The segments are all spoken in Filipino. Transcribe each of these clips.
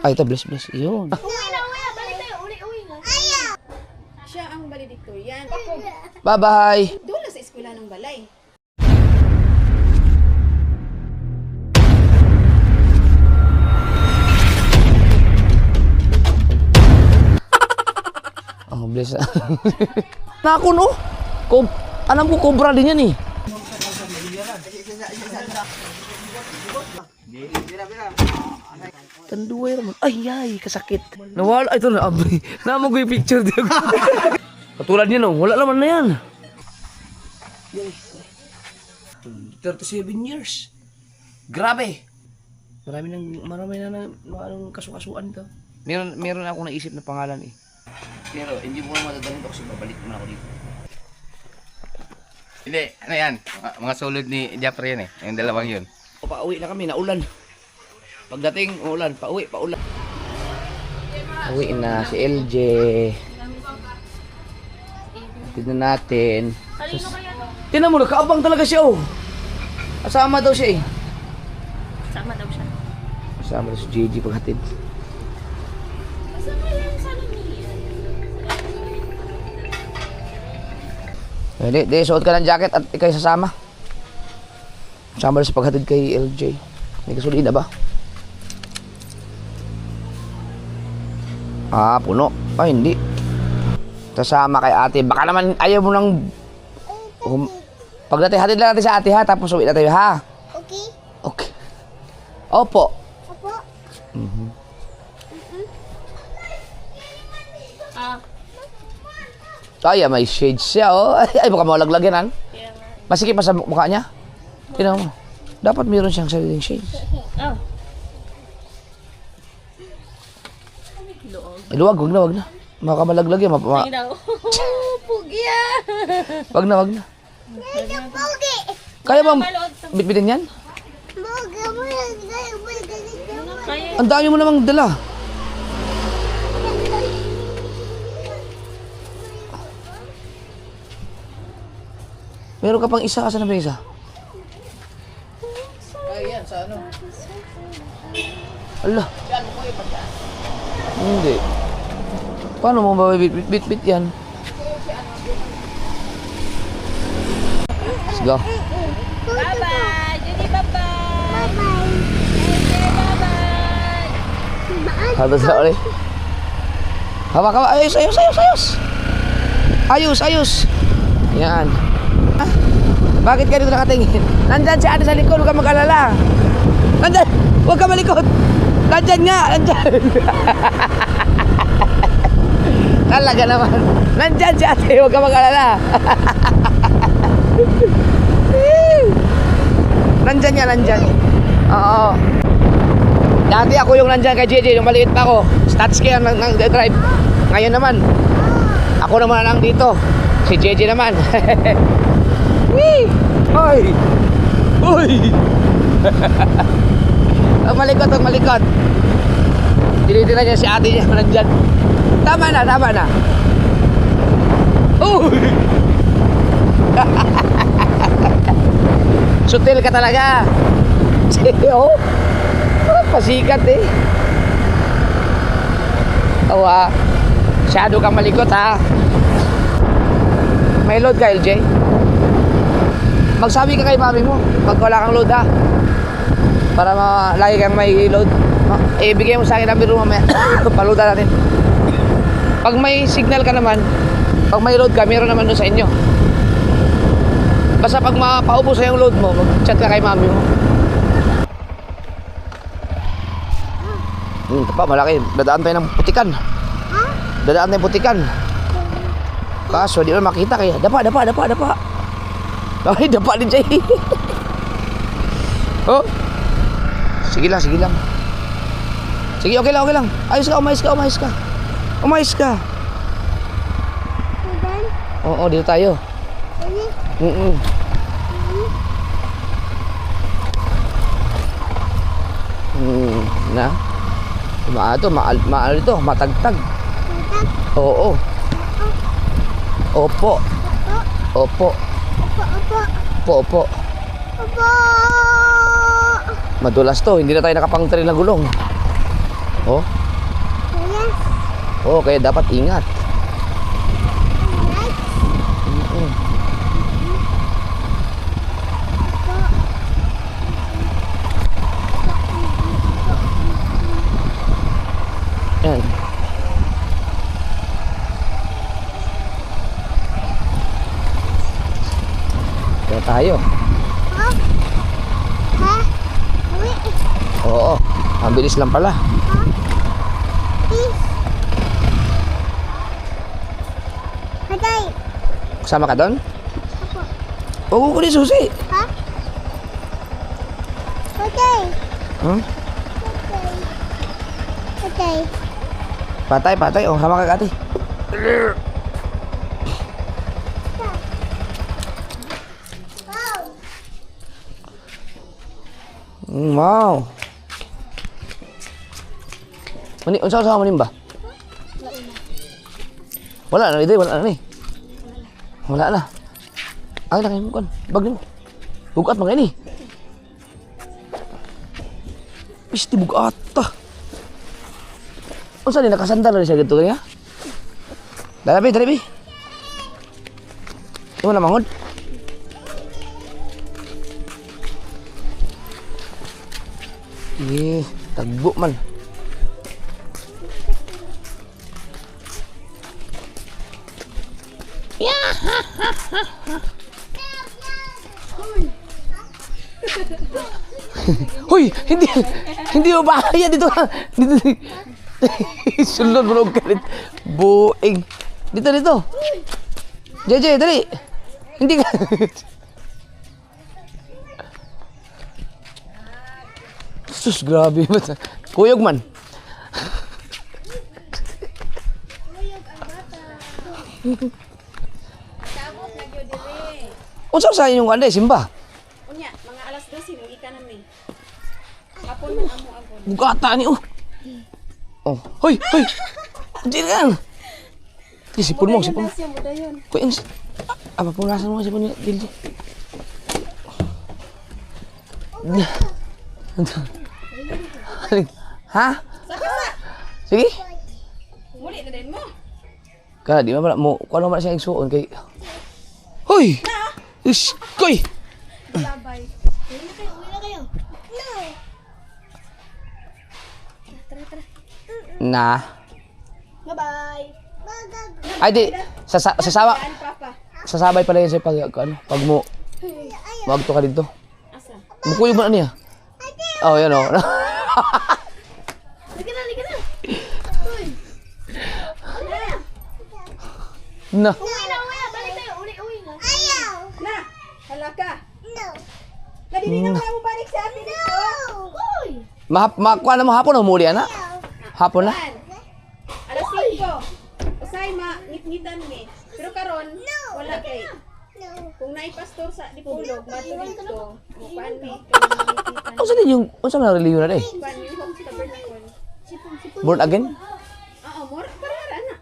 Ay, ito, bless. Yun. Uwi na, balik tayo. Uwi na. Siya ang valedictorian. Bye-bye. Doon na sa eskwela ng balay. Oh, bless. Naku, no? Alam ko, cobra din yan eh. Tanduay naman. Ay, kasakit. Nawala. Ito na, abay. Naman ko yung picture din. Katulad niya, no? Wala naman na yan. 37 years. Grabe. Marami na anong kasukasuan to. Meron akong naisip na pangalan eh. Pero hindi mo na matadalhin ito kasi babalik mo na ako dito. Hindi, ano yan? Mga sulod ni Jeffrey yan eh. Yung dalawang yun. Pauwi na kami, naulan. Pagdating, ulan, pauwi. Pauwi na si LJ. Tignan natin. Tignan mo, nakaabang talaga siya oh. Kasama daw siya eh. Sama daw siya. Kasama daw si JJ paghatid. Kasama yan sa Hindi, suot ka ng jacket at ikay sasama. Kasama daw sa paghatid kay LJ. May gasolina ba? Ah, puno. Ay, hindi. Kasama kay ate. Baka naman ayaw mo nang... Pagdating, hatid lang natin sa ate ha. Tapos uwi na tayo ha. Okay. Okay. Opo. Opo. Ay, may shades siya oh. Ay, baka malaglag yan han. Masikip pa sa mukha niya. Tingnan mo. Dapat meron siyang sariling shades. Oh. Iluwag, wag na. Makamalaglag yan. Tingnan daw. Pugi ah. Wag na. Pugi. Kaya ba bitbitin yan? Kaya. Ang dami mo namang dala. Meron ka pang isa, asa na ba isa? Ayan, sa ano? Ala. Hindi. Paano mo ba bit yan? Let's go. Bye-bye. Judy, bye-bye. Bye-bye. Halos na ulit. Hawak. Ayos. Yan. Ah, bakit ka dito nakatingin? Nandyan si ate sa likod, huwag ka mag-alala. Nandyan, huwag ka malikot. Nandyan. Talaga naman. Nandyan si ate, huwag ka mag-alala. Nandyan. Oo. Dati ako yung nandyan kay JJ, yung maliit pa ako. Stats kaya ng drive. Ngayon naman, ako naman lang dito. Si JJ naman. Hoy! Malikot. Tinitira niya si ate niya nandyan. Tama na. Uy! Sutil ka talaga. Oh, pasikat eh. Oh, masyado kang malikot ha. May load ka, LJ? Magsabi ka kay mami mo pag wala kang load ha. Para lagi kang may load. Ibigay mo sa akin ang biro mamaya. Paluda natin. Pag may signal ka naman, pag may load ka, meron naman doon sa inyo. Basta pag mapaubos na yung load mo, mag-chat ka kay mami mo. Ito pa, malaki. Dadaan tayo ng putikan. Kaso, di mo makita kaya. Dapa. Ay, dapa din siya. Oh. Sige lang. Sige, okay lang. Umayos ka. Oo, dito tayo. Na? Maal ito, matagtag. Oo. Opo. Madulas to, hindi na tayo nakapangtari na gulong. Oh, Yes. oh, kaya dapat ingat. Right. Mm-mm. Yan. Kaya tayo. Ha? Ha? Uwi. Oo, ang bilis lang pala. Ha? Please. Patay. Kasama ka doon? Ako. Oo, ko ni susi. Ha? Patay. Hmm? Patay. Patay. Patay, patay. Oh, hama ka ate. Wow. Wow. Mani, unsa sa manin ba? Wala na, wala na ni. Wala na. Ay, na kayo mo kan. Bag mo. Bugat mga ini. Pisti bugat ta. Unsa ni nakasandal na siya gito kaya? Dalabi, dalabi. Imo na mangod. Tagbo man. Hoy, hindi mo bahaya dito. Dito. Sulod mo ng kalit. Buing. Dito, dito. JJ, dali. Hindi ka. Sus, grabe. Kuyog man. Tapos nagyo dire. Unsa sa inyong kanday, simba? Unya, mga alas 12 nung ika na mi. Hapon man amo agod. Bugata ni oh. Oh, hoy, hoy. Hindi lang. Sipon mo, sipon mo. Siya mo dayon. Kuya, apa punasan mo sipon ni Dilji? Ha? Sige. Muli na din mo. Kaya di ba mo kuno man siya igsuon kay. Hoy! Is, koy. Babay. Uwi na kayo. No. Na. Bye-bye. Bagag. Ay di sasawa Saan papa? sasabay pala yan sa pag ano, pag mo wag to ka dito. Asa? Mukuyo mo na niya. Oh, yan oh. Liga na, liga na. Na. Uwi na, uwi na. Balik tayo. Uwi na. Ayaw. Na, halaka. No. Nadili na mo balik sa atin dito. Uy. Makuha na mo hapon o muli ana? Hapon na? Juan, alas 5. Usay ngit-ngitan mi. Pero karon wala kay. No. Kung naipastor sa Dipolog, bato dito. Kuan mi. Unsa din yung unsa man reliyon na day? Kuan mi Hope Tabernacle. Born again? Oo, more para na.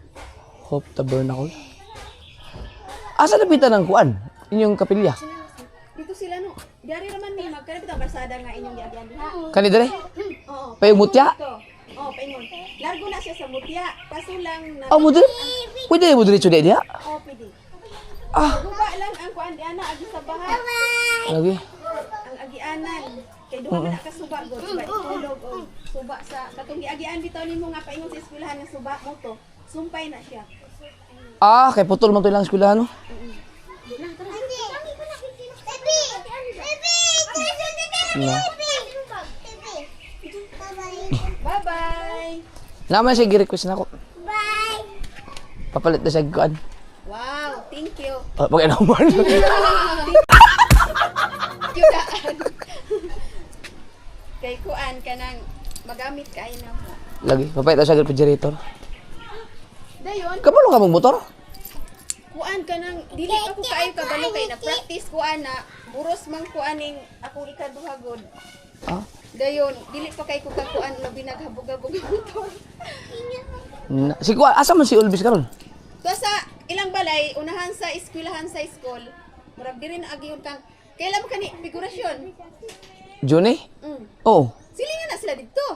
Hope Tabernacle. Asa napitan ng kuan? Inyong kapilya? Dito sila no. Diari naman ni magkanapit ang barsada nga inyong giagyan diha. Kani dire? Oo. Payong mutya? Ito. Oh, paingon. Largo na siya sa mutya. Kaso lang na Oh, mo dire? Pwede mo dire chude dia? oh, pwede. Ah, Duba lang ang kuan diana agi sa bahay. lagi. Ang agianan. Kay duha man ka suba god, suba itulog og suba sa katong giagian bitaw nimo nga paingon sa eskwelahan nga suba mo to. Sumpay na siya. Ah, kay putol man to ilang eskwelahan no. Andi. Baby. Baby. Na. Bye-bye. Naman siya gi-request nako. Bye. Papalit na siya kuan. Wow, thank you. Pag naman. Yudaan. Kay kuan kanang magamit kay na mo. Lagi, papalit na siya refrigerator. Dayon, Kabalo ka mong motor? kuan kanang dili pa ko kaayo kabalo kay na practice kuan na buros man kuaning akong ikaduha god. Ah, Dayon, dili pa kay ko kakuan labi naghabog-habog ang motor. si kuan asa man si Ulbis karon? So sa ilang balay, unahan sa eskwelahan sa school, murag diri na agiyon kang kailan mo kani figurasyon. Johnny? Mm. Oh. Silingan na sila dito.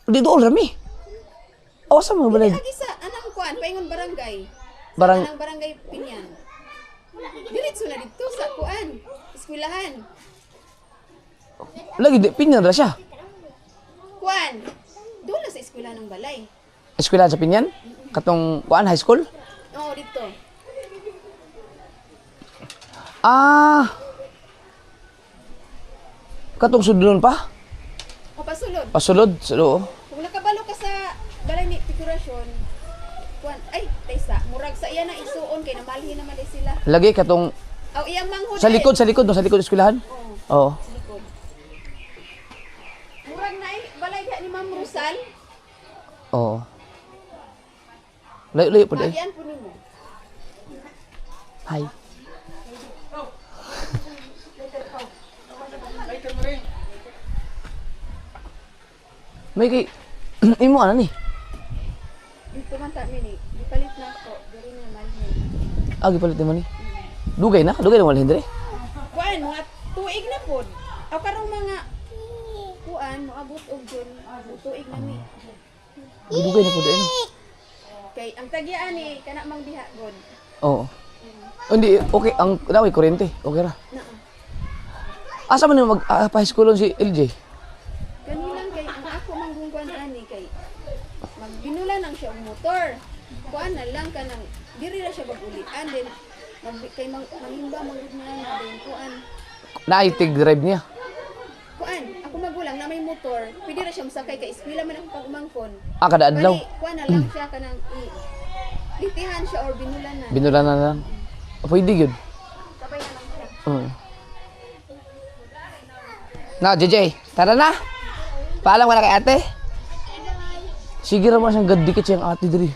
Dito all rami. Awas mo balay. Lagi sa anang kuan paingon barangay. Barang Anang barangay Pinyan. Diretso na dito sa kuan, eskwelahan. lagi di Pinyan ra siya. Kuan. Doon na sa eskwelahan ng balay. Eskwelahan sa Pinyan? Katong kuan high school? Oo, dito. Ah. Katong sudlon pa? O pasulod. Pasulod sa loo. Kung nakabalo ka sa balay ni dekorasyon, kuan, ay, taysa, murag sa iya na isuon kay namalhin naman din sila. Lagi katong Aw iyang manghud. sa likod no, sa likod eskwelahan. Oo. Sa likod. Murag na balay diha ni Ma'am Rosal. Oo. Layo po dai. Agian po nimo. Hi. May kay imo ano ni? Dito man ta ni, gipalit na ko, diri na malhin. Agi palit mo ni. Dugay na walhin dire. Kuan, mga tuig na pod. Aw karong mga kuan, moabot og jud, tuig na ni. Dugay na pud ano. Kay ang tagian ni kana mang diha god. Oo. Hindi okay ang daway kuryente. Okay ra. Naa. Asa man mag pa high school si LJ? Kanilang kay ang ako manggungkuan ani kay magbinulan lang siya og motor. Kuan na lang kanang diri ra siya bagulian din kay mangimba manggud na din kuan. Naitig drive niya. Kuan, ako magulang na may motor, pwede ra siya masakay kay eskwela man ang pag-umangkon. Ah, kada adlaw. Bali, kuan na lang siya kanang litihan siya or binulan na. Binulan na lang. Pwede gyud. Sabay na lang siya. Na, JJ, tara na. Paalam ka na kay ate. Sige ra mo siyang gadikit siyang ate diri.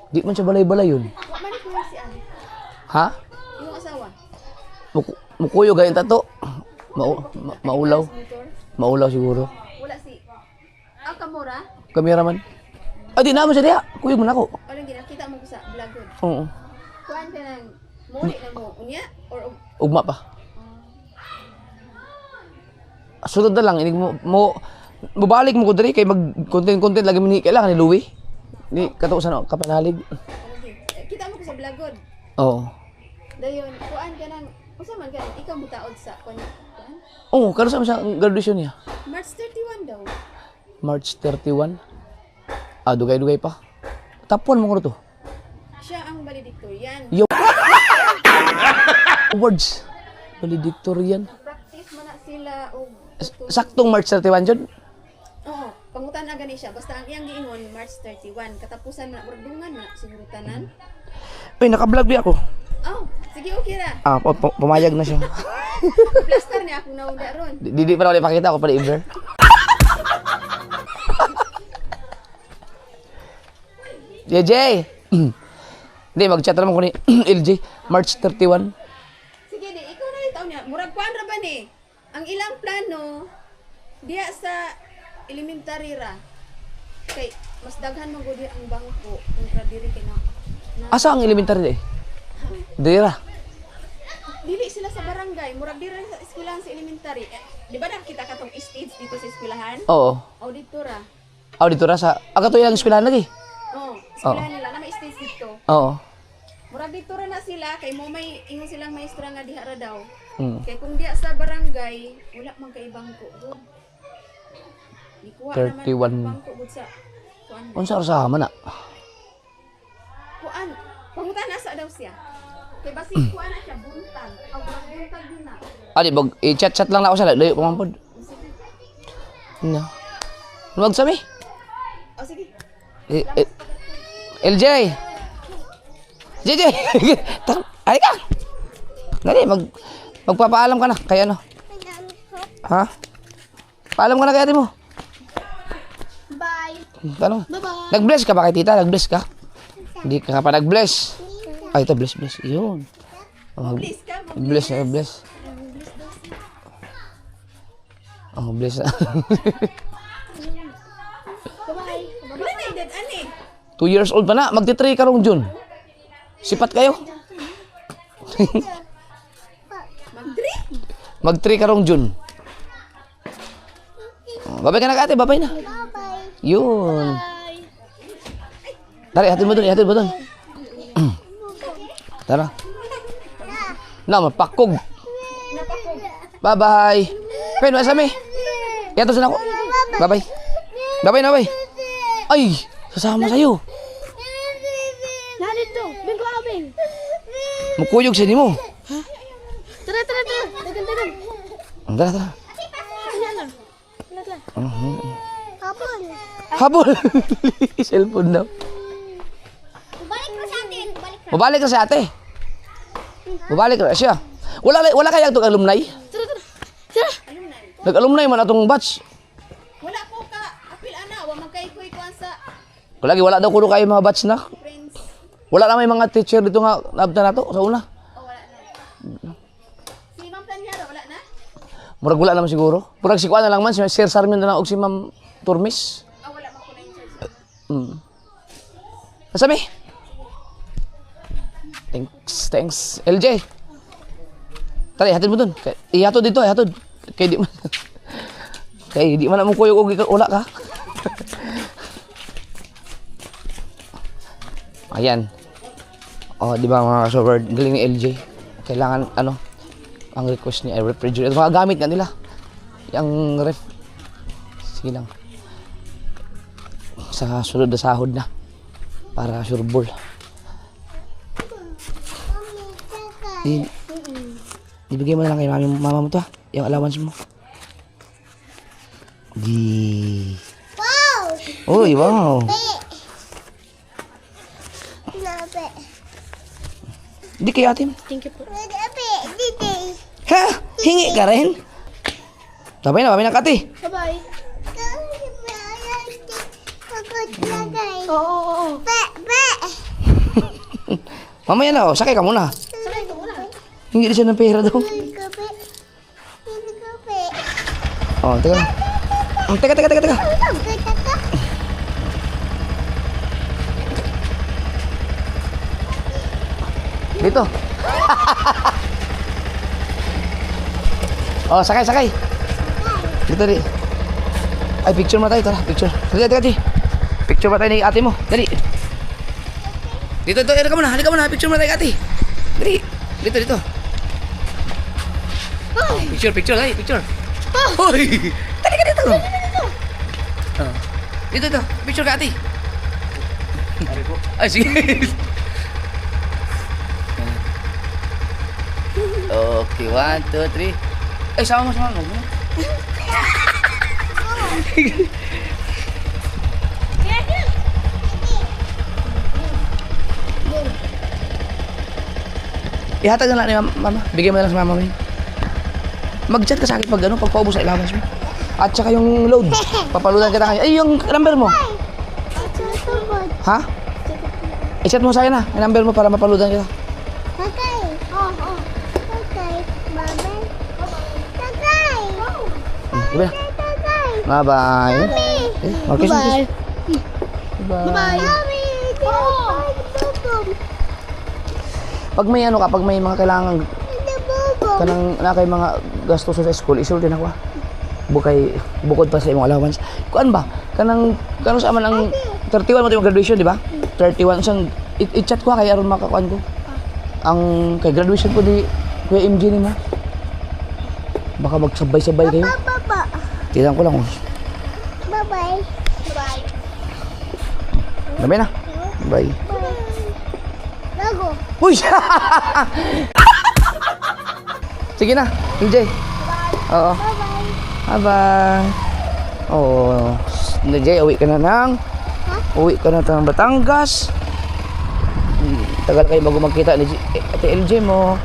Di man siya balay-balay yun. Wa man ko si Ani. Ha? Yung asawa. Mukuyo gayon tato. Maulaw. Motor. Maulaw siguro. Wala si kamura. Cameraman. Ah, di naman siya diya. Kuyog man ako. Walang ginakita mo ko sa vlog ko. Oo. Kuan ka nang muli na mo unya or Ugma pa. Sunod na lang. Inig mo mubalik mo ko diri kay mag content lagi man ni kailangan ni Louie. Ni katuusan ako kapanalig. kita mo ko sa vlog ko. Oo. Dayon kuan ka nang usa man ka ikaw mutaod sa kuan. Oo, kano sa siya ang graduation niya? March 31 daw. March 31. Ah, dugay-dugay pa. Tapuan mo ko to. Siya ang valedictorian. Yo. Awards. Valedictorian. Practice man na sila og Saktong March 31 jud. oo, pangutan na gani siya. Basta ang iyang giingon March 31. Katapusan man murag dungan man siguro tanan. Uy, naka-vlog bi ako. Oh, sige okay ra. Ah, pumayag na siya. Plaster niya akong naunda ron. Di pa ulit pakita ako pa i-blur. JJ! Hindi, mag-chat naman ko ni LJ. March 31. Sige di, ikaw na itaw niya. Murag kuan ra ba ni? Ang ilang plano diya sa elementary ra. Kay mas daghan man gud ang bangko kontra diri kay na. Asa ang elementary eh? Dira. Dili sila sa barangay, murag diri sa eskwelahan sa elementary. Di ba nakita ka tong stage dito sa eskwelahan? Oo. Auditora. Auditora sa... Aga to yung eskwelahan lagi. Oo, eskwelahan nila na may stage dito. Oo. Murag dito ra na sila kay mo may ingon silang maestra nga diha ra daw. Hmm. Kay kung diya sa barangay, wala man kay bangko gud. Di kuha 31. naman bangko gud sa kuan. Unsa sa man na? Kuan, pangutan asa daw siya. Kay basi kuan na siya buntag. Aw buntag din na. Ali, bag i-chat lang na ako sa layo pa man pod. No. Luwag sa mi. O sige. LJ. JJ. Ay ka. Dali, magpapaalam ka na kay ano? Ha? Paalam ka na kay ate mo. Bye. Ano? Bye-bye. Nag-bless ka ba kay tita? Nag-bless ka? Hindi ka pa nag-bless. Ay, ito, bless. Yun. Please ka mo. Bless. Oh, bless. Bye-bye. Wala na edad ani. 2 years old pa na. Magti-3 ka rong June. Sipat kayo. Mag-3. Mag-3 karong June. Babay ka na ate, babay na. Bye-bye. Yun. Tara, hatid mo dun. Tara. Na, mapakog. Bye-bye. Pen, masa mi? Yato sa ako. Bye-bye. Bye-bye na, bye. Ay, sasama sa'yo. Narito. Bingo abing. Mukuyog sa mo. Tara. Dagan. Tara. Ayan na. Hapon. Habol. Cellphone daw. Balik mo sa atin. Mabalik ka sa ate. Mabalik ka siya. Wala kaya itong alumni? Tara. Nag-alumni man atong batch. Wala ko ka. Apil ana. Wa magkaikoy ko sa Lagi wala daw kuno kayo mga batch na. friends. Wala na may mga teacher dito nga nabta na to sa una. O wala na. Si Ma'am Tanyara, wala na? Murag wala naman siguro. Murag si Kuan na lang man si Sir Sarmiento na lang og si Ma'am Turmis. Wala man ko na yung church. Nasabi? Thanks. LJ. Tara, hatid mo dun. Ihatod dito, ihatod. Kaya di man. Kaya di man na mong kuyog og wala ka. Ayan. Oh, di ba mga ka-sober, galing ni LJ. Kailangan ang request niya ay refrigerator. Mga gamit nga nila. Yung ref. Sige lang. Sa sunod na sahod na. Para sureball. Ibigay mo na lang kay mama mo to ha. Yung allowance mo. Wow. Uy, wow. Nabe. Hindi kay ate. Thank you po. Nabe. Didi. Ha? Hingi ka rin? Sabay na, babay na kati. Bye-bye. Oo. Be. Mamaya na, sakay ka muna. Sakay ko muna. Hingi siya ng pera daw. Gabi. Oh, teka lang. Teka. Dito. Oh, sakay. Dito di. Ay, picture mo tayo, tara, picture. Dali. Picture mo tayo ni ate mo. Dali. Dito, halika muna, picture mo tayo ate. Dali. Dito. Picture, dali, picture. Hoy! Dali ka dito. Oh. Dito, picture ka ate. Ay, sige. Okay, 1, 2, 3. Ay, sama mo. Ihatag na lang ni mama. Bigyan mo na lang sa mama mo yun. Mag-chat ka sa akin pag paubos sa allowance mo. At saka yung load. Papaludan kita kanya. Ay, yung number mo. Ha? I-chat mo sa akin na. Yung number mo para mapaludan kita. Tatay. Oo. Tatay. Babay. Tatay. Diba? Tatay. Bye-bye. Okay, Bye. Bye. Mami. Pag may mga kailangan na kay mga gastos sa school, isul din ako. Bukod pa sa imong allowance. Kuan ba? Kanang sa aman ang 31 mo yung graduation, di ba? 31 sang i-chat ko kay aron makakuan ko. Ang kay graduation ko di Kuya MJ ni ma. Baka magsabay-sabay kayo. Papa. Tiyan ko lang. Bye-bye. Dami na. Bye. Lago. Uy! Sige na, MJ. Oo. Bye-bye. Bye-bye. Oh, MJ, uwi ka na ng Batangas. Tagal kayo bago magkita ni Ate LJ mo.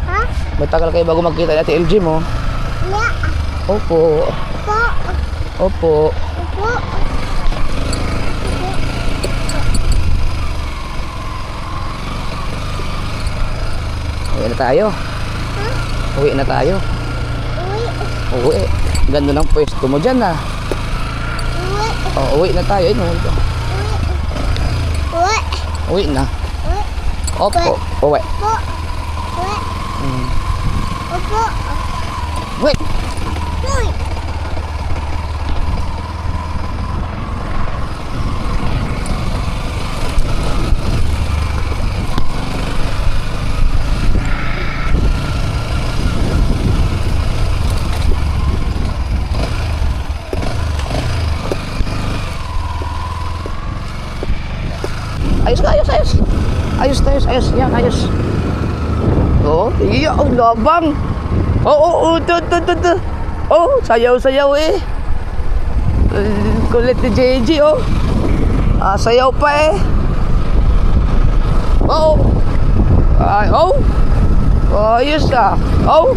Ha? Matagal kayo bago magkita ni Ate LJ mo. Yeah. Opo. Po. Opo. Po. Uwi na tayo. Uwi na tayo. Uwi. Uwi. Ganda ng pwesto mo dyan ah. Uwi. Oh, uwi na tayo. Ayun, uwi. Uwi. Uwi na. Uwi. Opo. Uwi. Po. Uwi. Opo. Wait! Uy! Ayos ka, ayos, ayos. Ayos, ayos, ayos. Yan, ayos. Oo, iya, oh, labang. Oo, to. Oh, sayaw, sayaw eh. Kulit ni JJ, oh. Sayaw pa eh. Oo. Ay, oh. Ayos ah. Oh.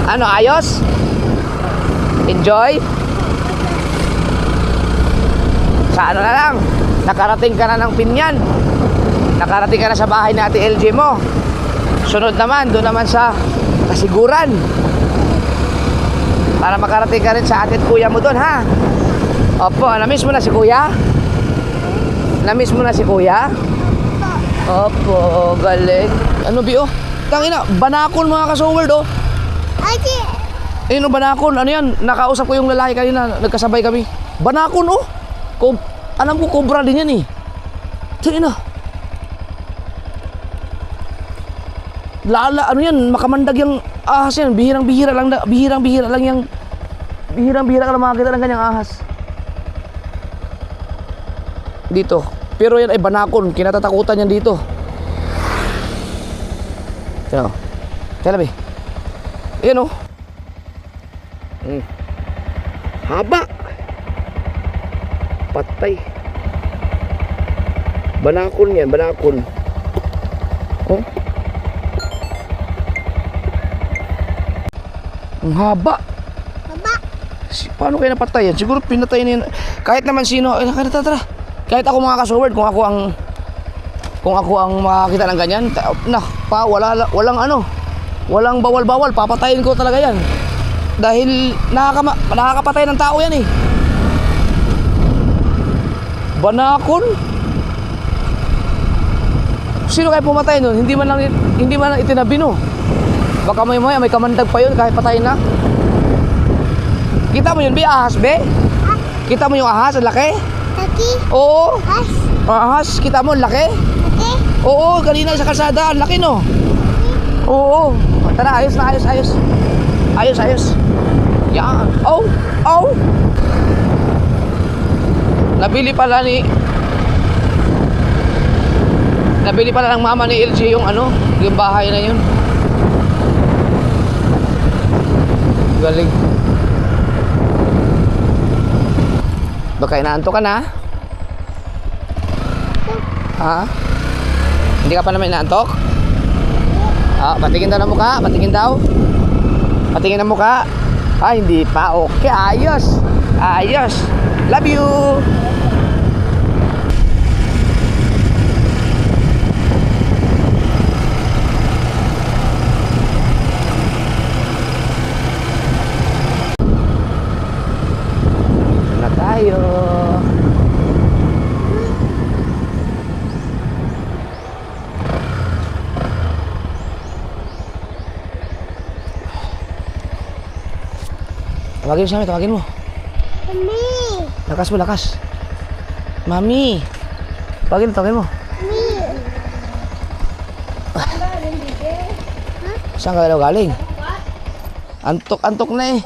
Ano, ayos? Enjoy? Sa ano na lang, nakarating ka na ng Pinyan. Nakarating ka na sa bahay ni Ate LJ mo. Sunod naman, doon naman sa Kasiguran. Para makarating ka rin sa ate at kuya mo doon, ha? Opo, na-miss mo na si kuya? Na-miss mo na si kuya? Opo, galing. Ano, Bi, oh? Tangina, banakon mga ka-soward, oh. Ate! Ayun, oh, banakon. Ano yan? Nakausap ko yung lalaki kanina. Nagkasabay kami. Banakon, oh. Alam ko, cobra din yan, eh. Tangina. Lala, ano yan, makamandag yung ahas yan. Bihirang-bihira lang yung bihirang-bihira ka lang makakita ng ganyang ahas. Dito. Pero yan ay banakon. Kinatatakutan yan dito. Yan o. Kaya labi. Yan o. Haba. Patay. Banakon yan, banakon. Oh. Ang haba. Baba! Paano kaya napatay yan? Siguro pinatay na yan. Kahit naman sino, tara. Kahit ako mga ka-soward, kung ako ang makakita ng ganyan, walang bawal-bawal, papatayin ko talaga yan. Dahil nakakapatay ng tao yan eh. Banakon? Sino kaya pumatay nun? Hindi man lang itinabi, no? Baka may kamandag pa yun kahit patay na. Kita mo yun, Bi? Ahas, Be? Kita mo yung ahas, ang laki? Taki! Oo. Has! Ahas, kita mo, ang laki? Taki! Oo, kanina sa kalsada, ang laki, no? Oo. Tara, ayos na, ayos. Ayos. Yan. Oh. Nabili pala ng mama ni LG yung yung bahay na yun. Galing. Baka inaantok ka na? Ha? Hindi ka pa naman inaantok? Patingin daw ng mukha, patingin ng mukha. Hindi pa, okay, ayos. Love you. Na tayo. Tawagin mo. Mami! Lakas. Mami. Tawagin mo. Mami! Saan ka daw galing? Antok na eh.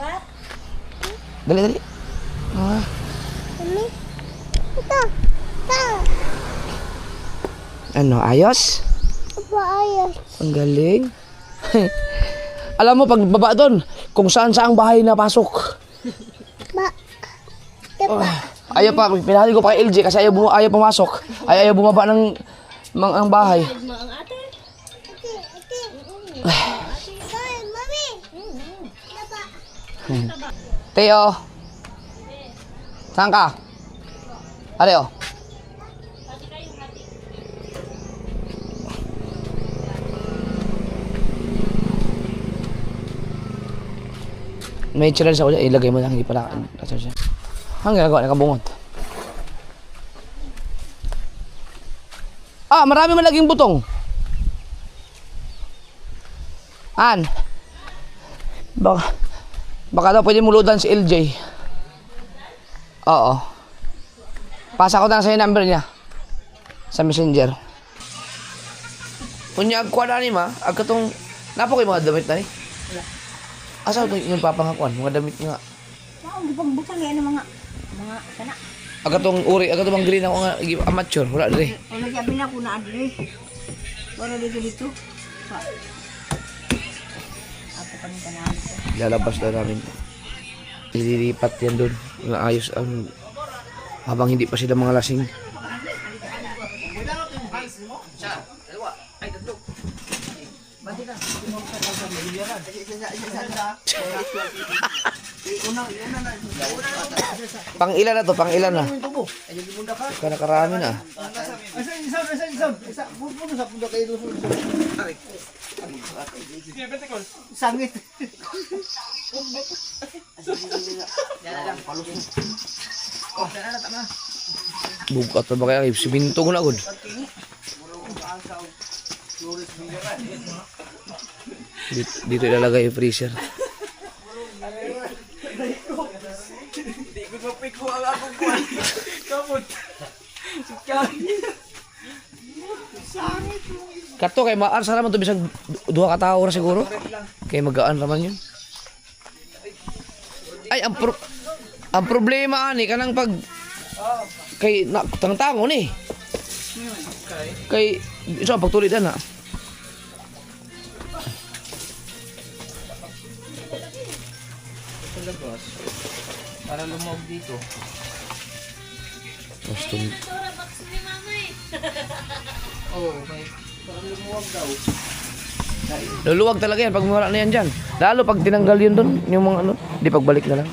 Dali. Mami! Ito! Ano, ayos? Ayos! Ang galing. Alam mo, pag baba doon, kung saan bahay na pasok. Ayaw pa, pinahali ko pa kay LJ kasi ayaw pumasok. Ayaw bumaba ng bahay. Mami! Teo. Saan ka? Areo. May channel sa ulo, ilagay mo lang, hindi pala. Ang ginagawa, nakabungot. Marami man laging butong. An. Baka daw pwede mo loadan si LJ. Oo. Pasa ko na sa number niya. Sa messenger. Kunya agkuan na ni ma. Agkatong napo kay mga damit na ni. Wala. Asa ito yung papangakuan? Mga damit nga. Wow, gipagbutang yan ang mga sana. Agkatong uri. Agkatong mga green ako nga. Amateur. Wala dali. Wala sabi na ko na adre. Wala dito. Pa. Ako pa ng kanahan ko. Lalabas na namin. Ililipat yan doon. Ayos ang habang hindi pa sila mga lasing. Pang ilan na to? Pang ilan na? Ika nakarami na. Sangit. Bukat na ba kaya? Siminto ko na agad. Dito ilalagay yung freezer. Kato kay maarsa naman to bisag duha ka tao ra siguro. Kay magaan naman yun. Ay ang problema ani kanang pag kay tangtangon eh. Kay isa pagtulit na. Para lumog dito. Gusto Oh, may parang lumuwag daw. luluwag talaga yan pag wala na yan dyan. Lalo pag tinanggal yun doon, yung mga ano, di pagbalik na lang.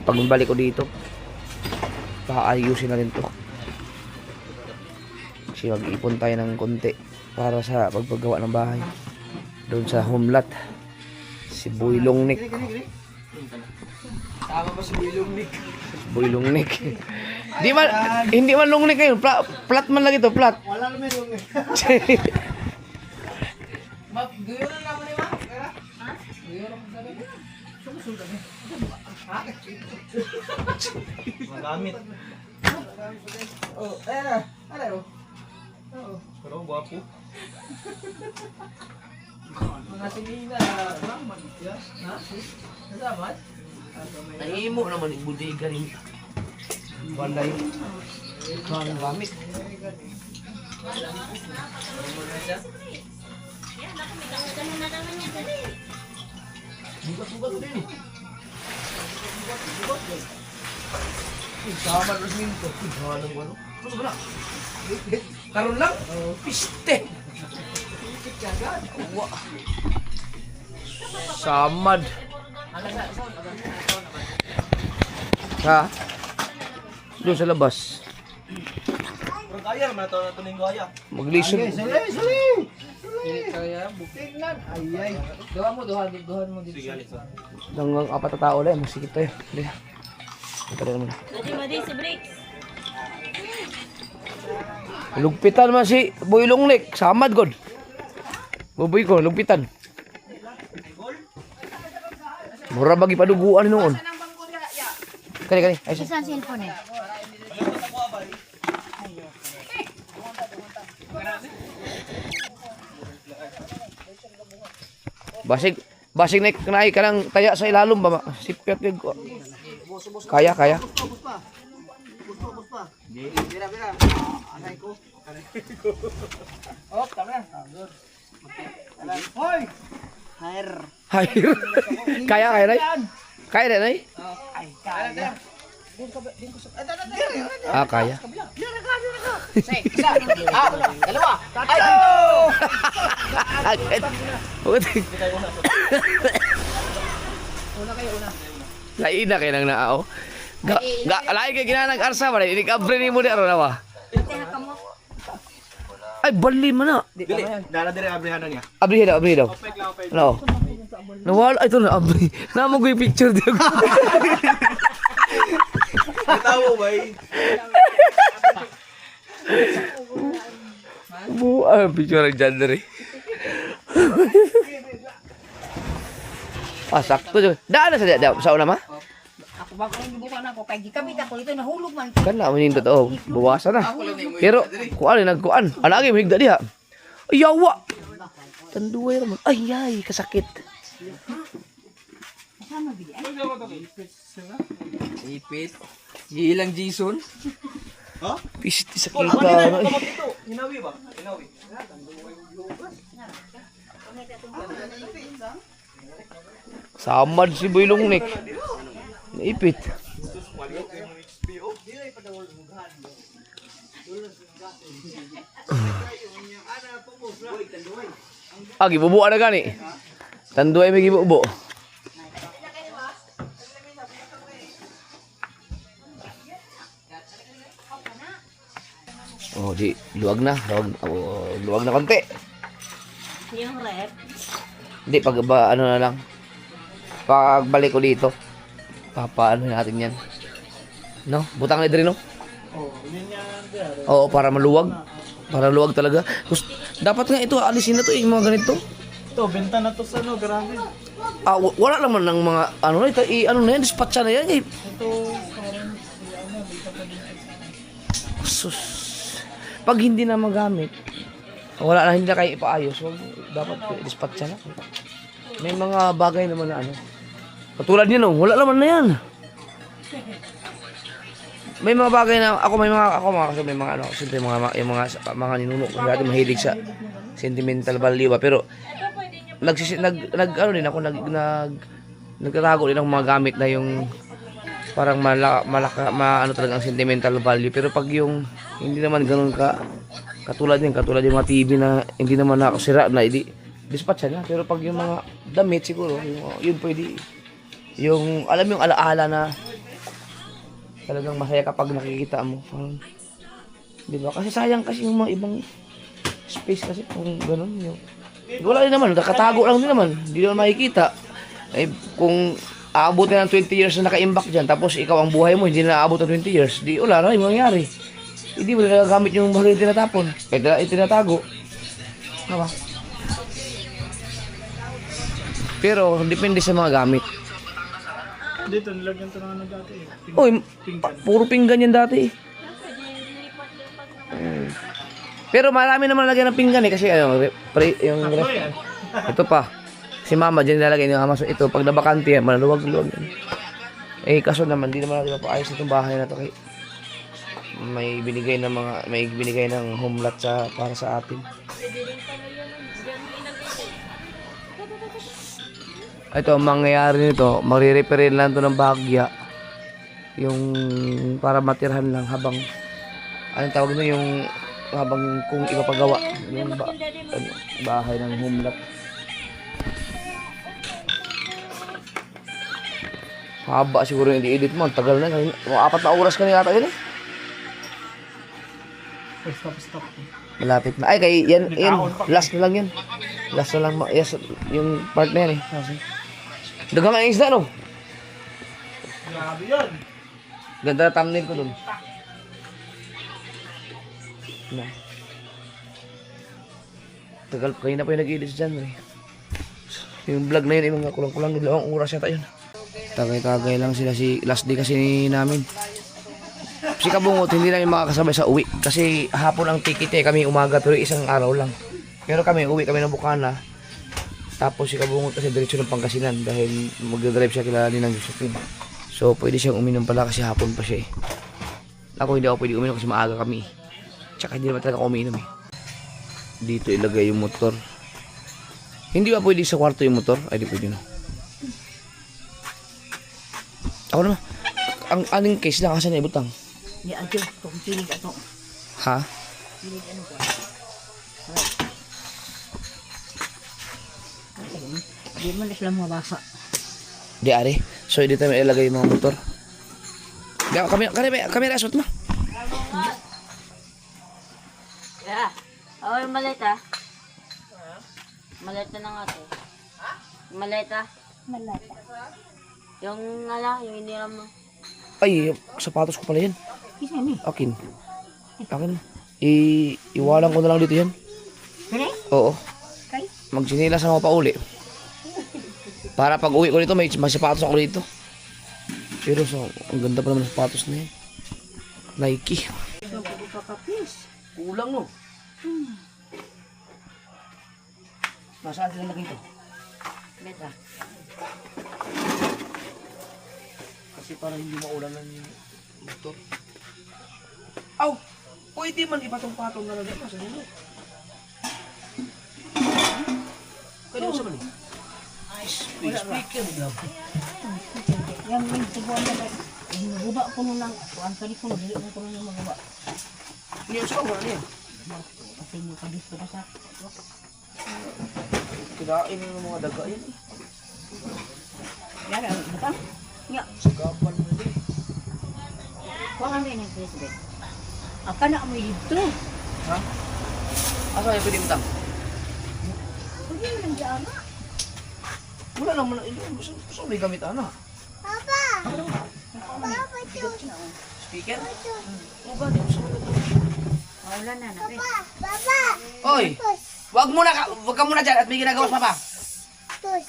Pagbalik ko dito, paayusin na rin to. Kasi mag-ipon tayo ng konti para sa pagpagawa ng bahay. Doon sa homelat, si Boy Longnik. Tama ba si William Nick? Boy Longnik. Hindi man Longnik ngayon, plat man lang ito, plat. Wala naman yung Guyon na naman ni Ma. Ha? Guyon na kami. Sumusunod kami. Ha? Magamit. Oh, ayan na. Ano? Oo. Pero guwapo. Mga sinina, raman. Ha? Nasamat? Nahimo naman yung budiga rin. Balay. Kanang gamit. Bukat-bukat din eh. Sama na sininto. Hanang ano? Ano ba na? Karoon lang? Piste. Awa. Samad. Ha? Doon sa labas. Kaya naman ito na ning gaya. Maglison. Sali! Kaya, tingnan. Ay. Duhan mo dito. Sige, alito. Hanggang apat na tao lang. Masikip tayo. Hindi. Ito rin muna. Madi si Bricks. Lugpitan man si Boy Longnik. Samad god. Buboy ko, lugpitan. Mura bagi paduguan noon. Kani. Ay, Isa ang cellphone eh. Basig na kanay ka ng taya sa ilalom ba? Sipyat yun ko. Kaya. Bira. Anay ko. Oh, tama na. Good. Hoy! Hair. Hay. Kaya na. Kaya na. Ay, kaya. Ah, kaya. Dalawa. Agad. Lain na kayo nang naaw. Lain kayo ginanag arsa ba? Inikabri ni mo di araw na ba? Ay, bali man na. Dili, dala dire abrihanan niya. Abri daw. Ano? Nawala. Ay, ito na, abri. Namo ko yung picture di ako. Tawo ba? Buang picture ang gender eh. sakto dyan. Daan na sa una ma? Ako ba ko yung bukan ako kay gikabit ako ito nahulog man. Kan na maning totoo. Bawasan na. Pero kuan nagkuan. Anagi mahigda diha. Ay yawa. Tanduay ra man. Ay kasakit. Ipit. Ilang Jason? Pisti sa kita. Hinawi ba? Hinawi. Samad si Boy Longnek. Naipit. Gibubuan na gani. Tanduay may gibubo. Oh, di luwag na. Luwag na konti. Yung rep. Hindi, pag ano na lang. Pagbalik ko dito, papaano natin yan. No? Butang na rin, no? Oo, para maluwag. Para luwag talaga. Tapos, dapat nga ito, alisin na to yung mga ganito. Ito, benta na to sa ano, grabe. Wala naman ng mga, ano na, ano na yan, dispatcha na yan. Eh. Ito, parang, Sus. Pag hindi na magamit, wala na, hindi na kayo ipaayos. So, dapat dispatcha na. May mga bagay naman na ano. Katulad niya, no? Wala naman na yan. May mga bagay na ako may mga kasi may mga ano, siyempre yung mga ninuno ko dati mahilig sa sentimental value ba, pero nag ano din ako nagtatago din ng mga gamit na yung parang ano talaga ang sentimental value, pero pag yung hindi naman ganoon katulad yung mga TV na hindi naman nakasira na dispatch na, pero pag yung mga damit siguro yun pwede yung alam yung alaala na talagang masaya kapag nakikita mo. Di ba? Kasi sayang kasi yung mga ibang space kasi kung gano'n. Wala din naman. Nakatago lang din naman. Hindi naman makikita. Eh, kung aabutin ng 20 years na naka-imbak dyan, tapos ikaw ang buhay mo, hindi na aabot ng 20 years, di wala na yung mangyayari. Hindi mo na gamit yung mahal yung tinatapon. Kaya itinatago. Diba? Pero, depende sa mga gamit. dito, nilagyan to ng ano dati eh. Uy, puro pinggan yan dati eh. Pero marami naman lagyan ng pinggan eh. Kasi ano, yung yan. ito pa. Si mama dyan nilalagay niya mama. So ito, pag nabakante yan, malaluwag-luwag yan. Eh, kaso naman, di naman natin mapaayos itong bahay na to. Kay may binigay ng homelat para sa atin. Ito, ang mangyayari nito, magre-repair lang to ng bahagya. Yung para matirhan lang habang anong tawag nito, yung habang kung ipapagawa yung bahay ng homelat. Haba siguro yung i-edit mo, tagal na. 4 na oras ka na yata yun eh. Stop. Malapit na. Ay, kay yan, last na lang yan. Last na lang, yes, yung part na yan eh. Dagang ang isda, no? Grabe yun. Ganda na thumbnail ko dun. Na. Tagal pa kayo na po yung nag-edit dyan, eh. Yung vlog na yun, yung mga kulang-kulang, 2 oras yata yun. Tagay-tagay lang sila last day kasi namin. Si Kabungot, hindi namin makakasabay sa uwi. Kasi hapon ang ticket eh, kami umaga, pero isang araw lang. Pero kami, uwi kami ng Bukana. Tapos si Kabungot kasi diretso ng Pangasinan dahil magdadrive siya kila Ninang Josephine. So pwede siyang uminom pala kasi hapon pa siya eh. Ako hindi ako pwede uminom kasi maaga kami. Tsaka hindi naman talaga ako uminom eh. Dito ilagay yung motor. Hindi ba pwede sa kwarto yung motor? Ay di pwede no. Ako naman, ang aning case lang kasi na ibutang. Ya ajo, kung pinig ato. Ha? Pinig ano ko. Di man na sila mabasa. Di ari. So dito may ilagay yung mga motor. Kami asot mo. Yeah. Oh, yung maleta. Maleta na nga to. Maleta. Yung yung iniram mo. Ay, sapatos ko pala yan. Isa ni. Akin. Iwalan ko na lang dito yan. Kani? Oo. Kay? Magsinila sa mga pauli. Para pag uwi ko dito, may sapatos ako dito. Pero so, ang ganda pa naman ng sapatos na yan. Nike. Kulang no. Nasaan sila lagi ito? Beta. Kasi para hindi maulan ng motor. Aw! Pwede man ipatong-patong na lang ito sa dulo. Pwede mo sa mali? Speaker daw. Yung may tiguan na ba? Naguba ko nung lang. Kuhan ka di ko. Dili ko nung maguba. Hindi yung saan, wala niya. Kasi yung pag-gusto ka sa... Kinain ng mga daga yan eh. Yara, buka? Ya. Sagapan mo din. Kuha ka rin yung president. Aka na amoy dito. Ha? Asa yung pwede utang? Pwede mo lang dyan. Wala naman. Gusto may gamit ana. Papa! Papa, ito. Speaker? Wala na na. Papa! Oy! Wag ka muna dyan at may ginagawa sa papa. Tus.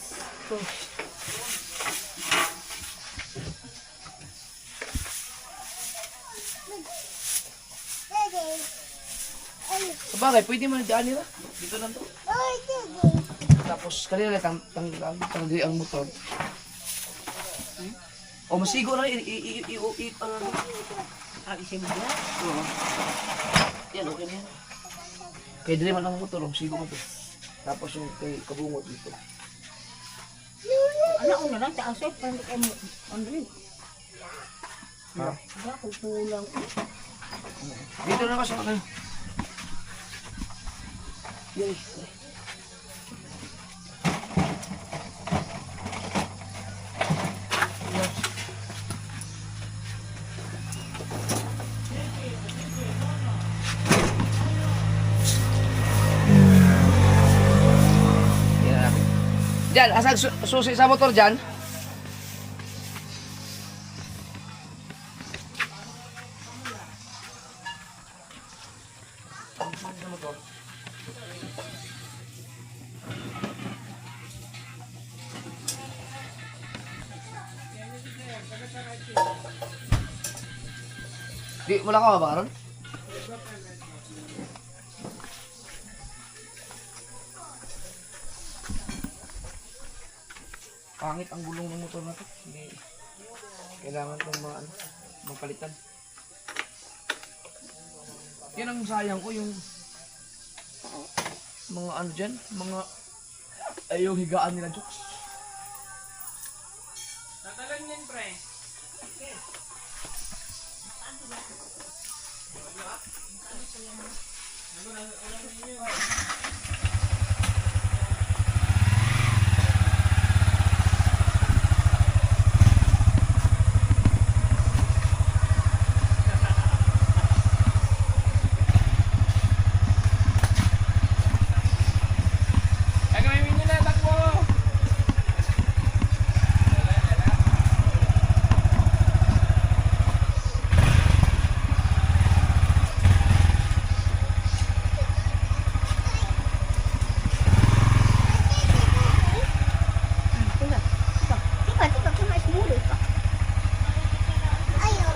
Dede. Ay, Sabagay, pwede mo na dyan nila. Dito lang to. oy, dede. Tapos kanina lang tanggi ang motor. O masigo na ano. Isin mo dyan. Oo. Yan, okay na yan. Kaya dili man ang motor, masigo mo to. Tapos yung kay kabungot dito. Anak ko na lang. Taasay. Parang kayo mo. Ano rin? Ha? Wala ko kulang. Dito na kasi kayo. Yay. Diyan, asang susi sa motor dyan. Di, wala ka ba karon? Pangit ang gulong ng motor na to. Hindi. Kailangan itong mapalitan. Yan ang sayang ko, yung mga ano dyan, mga ayaw higaan nila, Jokes. Tatalan yan, pre. Ayaw.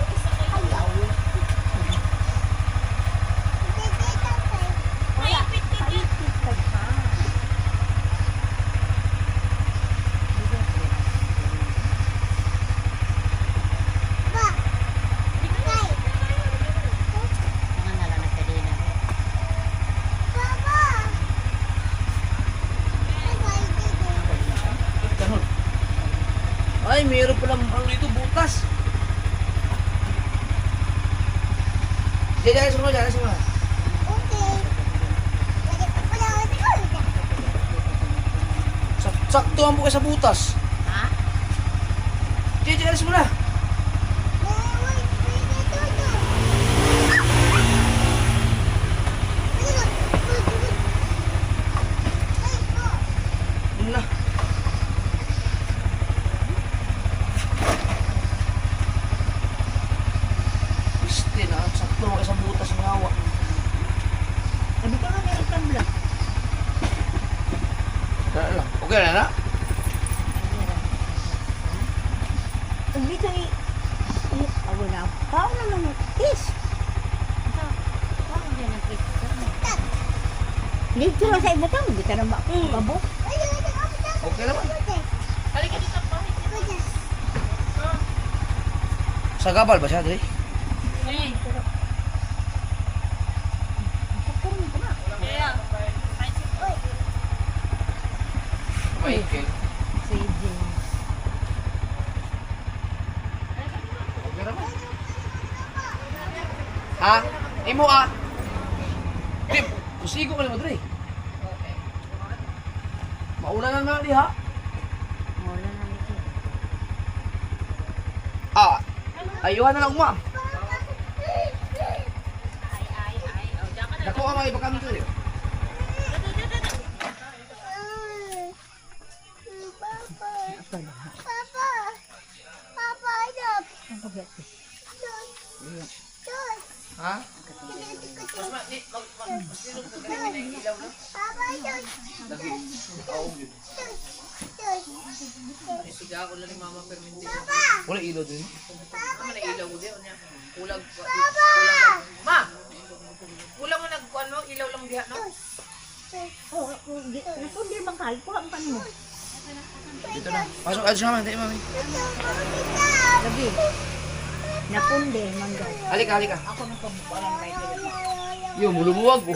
Ayaw. Dede, tatay. Ba. Tay. Mga nalang nagkadina. Papa. Bye, dede. Ganun. Ay, mayroon palang ano dito, butas. Diyan, semua, diyan, semua. Okay. Lagi pa pala ako sa kulda. Sakto ang bukas sa butas. Ha? Diyan, semua. Wait, dito. Na. Piste na, sakto ang isang butas ng hawa. Sabi ko na may ikan lang. Okay na na? dito ako na. Paano naman kiss? Paano din ang kiss? Dito lang sa ibutang, hindi ka na makabok. Okay naman. Sa gabal ba siya, Dre? Michael. Si James. Ha? Imo ah. Tim, kusigo ka naman, Dre. Mauna na nga di ha? Wala na nito. Ah, ayuhan na lang ma'am. Dako ka mga ibang kami Dre. Papa, stop. Ang pagkakit. Ha? Papa, Siga ako lang ni Mama Permente. Wala ilaw din. Ano na ilaw mo di? Kulang. Kulang. Ma! Kulang mo nagkuhan mo, ilaw lang diha, no? Oh, nakundi bang kahit ko ang mo. Dito na. Pasok ads naman, tayo mami. Gabi. Nakundi man daw. Halika, halika. Ako nang pabukalang right there. Yo, mulumuwag ko.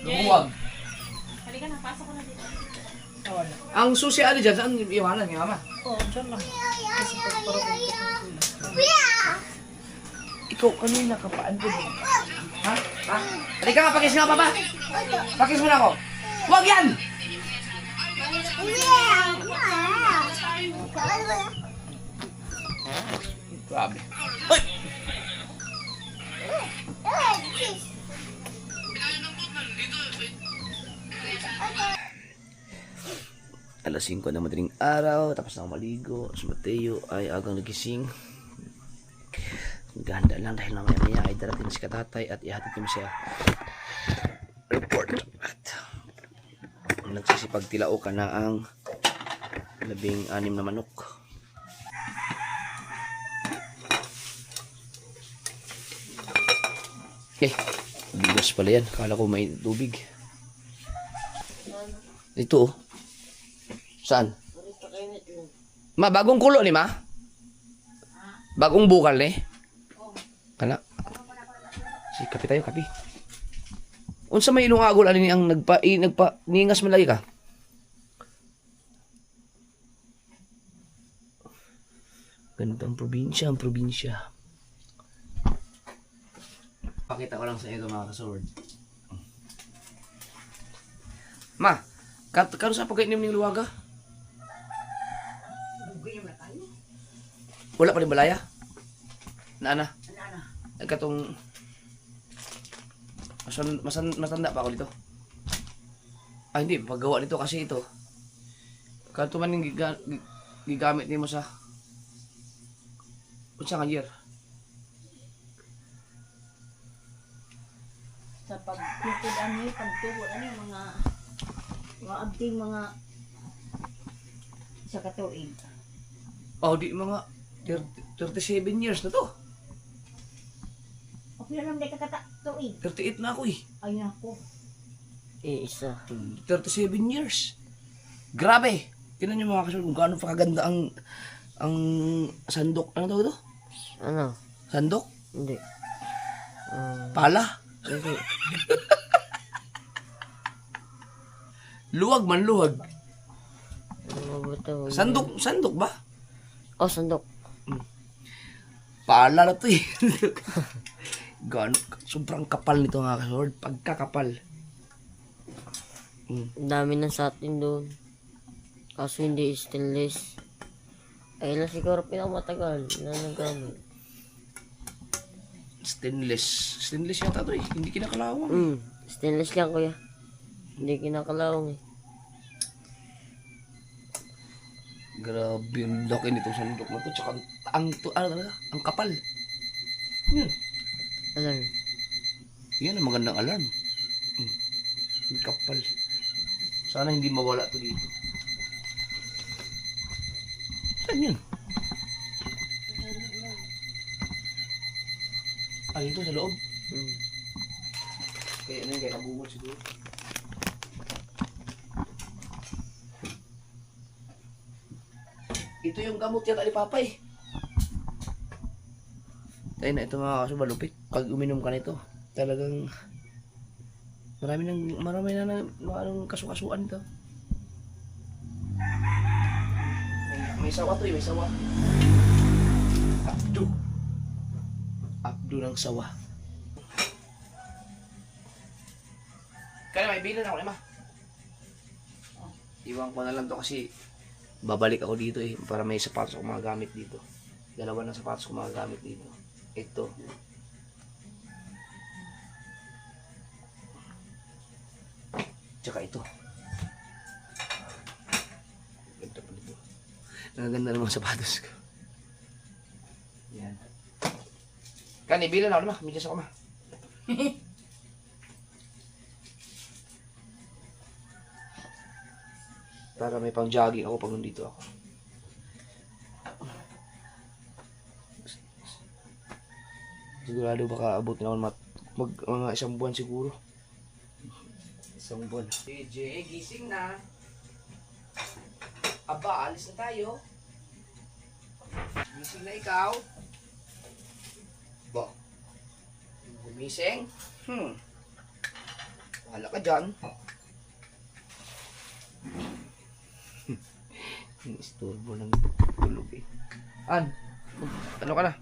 Lumuwag. Halika na, pasok ko na dito. Ang susi ano dyan, saan iwanan ni mama? Oh, dyan lang. Ikaw, kanina ka pa, ano din? Ha? Ha? Halika nga, pakis nga papa. Pakis mo na ako. Huwag yan! Grabe. Ay! Alas 5 na madaling araw, tapos na ako maligo. Si Mateo ay agang nagising. Ganda lang dahil mamaya ay darating na si Katatay at ihatid kami siya report. At nagsisipagtilao ka na ang 16 na manok. Bigas pala yan. Kala ko may tubig. Ito oh. Saan? Ma, bagong kulo ni ma? Bagong bukal ni? Kana. Si kapi tayo, kapi. Unsa may ilong agol ani ang nagpa ningas man lagi ka? Gandang probinsya, ang probinsya. Pakita ko lang sa iyo mga kasword. Ma, kano sa pagkainim ning luwaga? Wala pa rin balaya? Naana? Nagkatong matanda pa ako dito. Ah, hindi. Paggawa nito kasi ito. Kanto man yung gigamit nimo sa unsa nga year? Sa pagtutod ano yung pagtugod ano yung mga abding mga sa katuig. Oh, di mga 37 years na to. Okay lang di kakatuig. 38 na ako eh. Ay nako. Isa. 37 years. Grabe. Tingnan niyo mga kasul kung gaano pa kaganda ang sandok. Ano tawag ito? Ano? Sandok? Hindi. Pala? Hindi. Luwag man, luwag. Ano ba ito? Sandok ba? Oh, sandok. Pala na to eh. Gaano, sobrang kapal nito mga kasul. Pagkakapal. Ang dami na sa atin doon. Kaso hindi stainless. Ay lang siguro pinakamatagal na nagamit. Stainless. Stainless yata to eh. Hindi kinakalawang. Stainless lang kuya. Hindi kinakalawang eh. Grabe yung laki nitong sandok na to. Tsaka ano talaga? Ang kapal. Yun. Alam. Yan ang magandang alarm. Ang kapal. Sana hindi mawala to dito. Saan yun? Ay, ito sa loob. Kaya ano yun, kaya nabungol siguro. Ito yung gamot yata ni Papa eh. Tayo na ito mga kaso malupit. Pag uminom ka nito, talagang marami na anong kasukasuan ito. May sawa to eh, may sawa. Abdo ng sawa. Kaya may bilan ako, Lima. Iwan ko na lang to kasi babalik ako dito eh para may sapatos ako magagamit dito. Dalawa ng sapatos ko magagamit dito. Ito. Tsaka ito. Ganda pa dito. Nagaganda ng mga sapatos ko. Yan. Kan, ibilan ako naman. Medyas ako ma. Para may pang jogging ako pag nandito ako. Sigurado baka abutin ako mga isang buwan siguro. Isang buwan. DJ, gising na. Aba, alis na tayo. Gising na ikaw. Ba? Gumising? Wala ka dyan. Istorbo ng tulog eh. Ano ka na?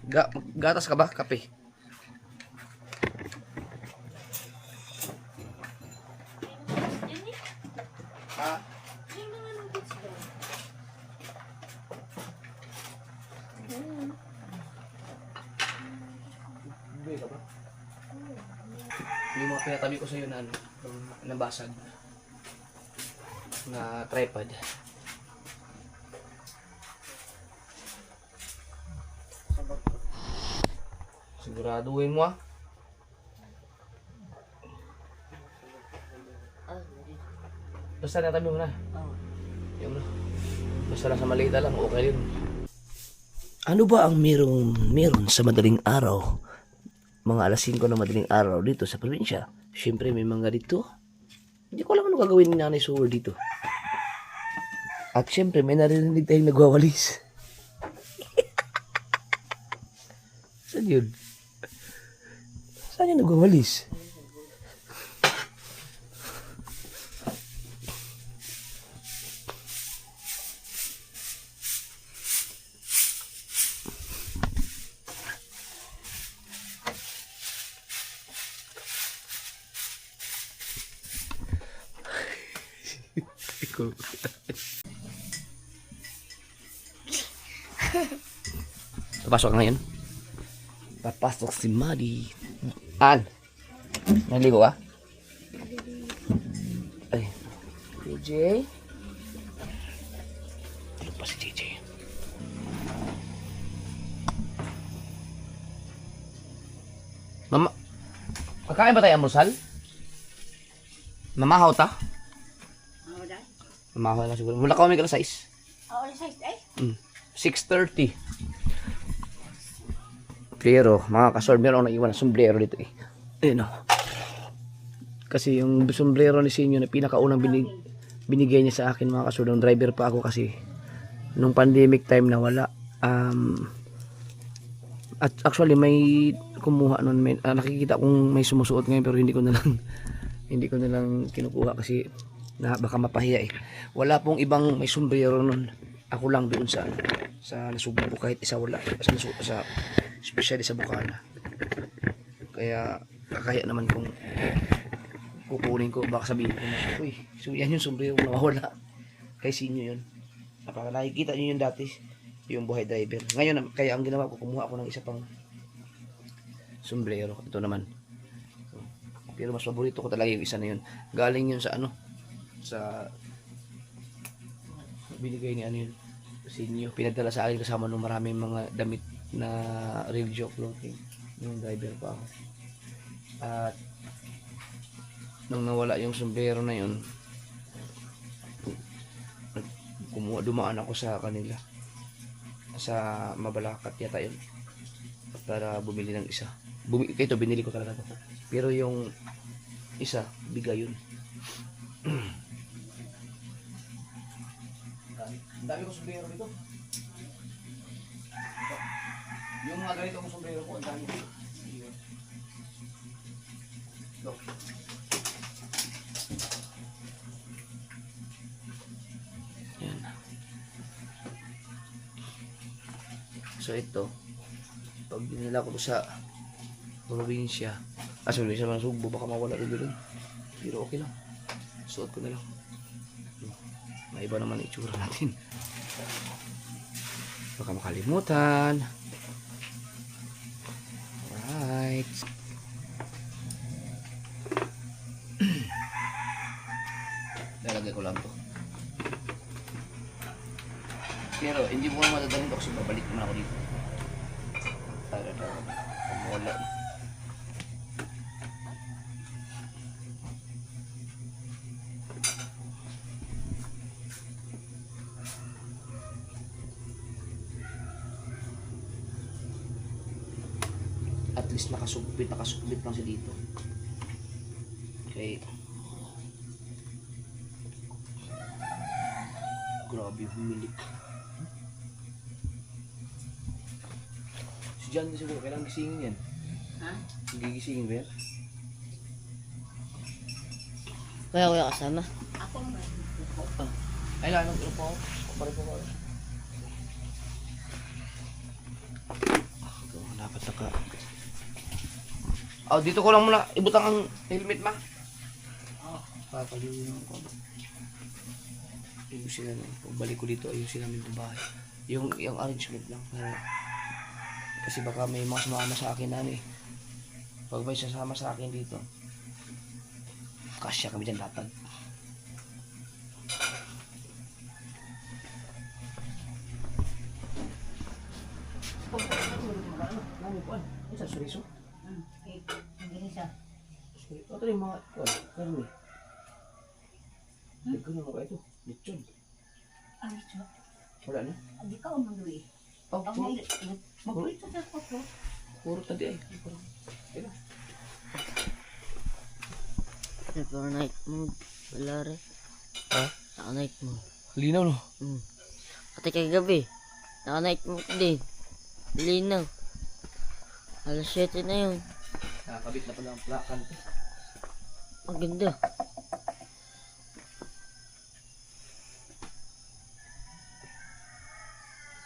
Gatas ka ba? Kape? Ha? Bumili ka ba? Yung mga pinatabi ko sa'yo na nabasag na tripod. Siguraduhin mo Basta natabi mo na. Yung na. Basta lang sa malita lang, okay yun. Ano ba ang meron sa madaling araw? Mga alas 5 ng madaling araw dito sa probinsya. Siyempre may mga dito. Hindi ko alam ano gagawin ni Nanay Sue dito. At siyempre may narinig tayong nagwawalis. Saan yun? Saan yung nagwawalis? Papasok ngayon. Papasok si Maddie. Naligo ka? Ay. JJ? Tulog pa si JJ. Mama, pagkain ba tayo almusal? Mamahaw ta? Mamahaw na siguro. Mula ka umig alas 6. Alas 6 ay? 6:30. Pero, mga kasor, meron akong naiwan na sombrero dito eh. Ayun o. Kasi yung sombrero ni Sinyo na pinakaunang binigay niya sa akin, mga kasor, nung driver pa ako kasi nung pandemic time na wala. At actually, may kumuha nun. Nakikita kong may sumusuot ngayon pero hindi ko na lang kinukuha kasi baka mapahiya eh. Wala pong ibang may sombrero nun. Ako lang doon sa nasubo kahit isa wala. Sa especially sa Bukana. Kaya kakaya naman kung kukunin ko, baka sabihin ko na, uy, so yan yung sombrero na nawawala. Kay Sinyo yun. Nakikita nyo yun dati, yung buhay driver. Ngayon, kaya ang ginawa ko, kumuha ako ng isa pang sombrero. Ito naman. Pero mas paborito ko talaga yung isa na yun. Galing yun sa sa binigay ni yun, Sinyo. Pinagdala sa akin kasama ng maraming mga damit na religious clothing. Yung driver pa ako. At nung nawala yung sombrero na yun, dumaan ako sa kanila. sa Mabalacat yata yun. Para bumili ng isa. Ito, binili ko talaga to. Pero yung isa, bigay yun. Ang dami ko sombrero dito. Yung mga ganito kong sombrero ko, ang dami ko. Look. Yan. So ito, pag dinala ko sa probinsya, sorry, sa mga Sugbo, baka mawala rin doon. Pero okay lang. Suot ko na lang. May iba naman itsura natin. Baka makalimutan. Alright. Lalagay ko lang to. Pero hindi mo na madadalhin to kasi babalik naman ako dito. Wala. At least nakasubit lang siya dito. Okay. Grabe, humilik. Si John siguro, kailangan gisingin yan. Ha? Gigisingin ba yan? Kuya kasama. Ako mo. Ay, lang, ano po ako? Pare po ako. Dapat naka... Oh, dito ko lang muna ibutang ang helmet, ma. Papaliwin ako. Ayusin na lang. Balik ko dito, ayusin namin yung bahay. Yung arrangement lang. Kasi baka may mga sumama sa akin na pag may sasama sa akin dito, kasya kami dyan latag. Isa suriso. Okay. Hindi siya. Ito yung mga karne. Nagkano mo ka ito? Lechon. Ay, siya. Wala na? Hindi ka umuwi. Oh, Ang may... Magpito sa koto. puro tadi ay. For night mode. Wala rin. Ha? Naka-night mode. Linaw no? Pati kagabi. Naka-night mode din. Linaw. Alas 7 na yun. Nakakabit na pala ang plakan. Ang ganda.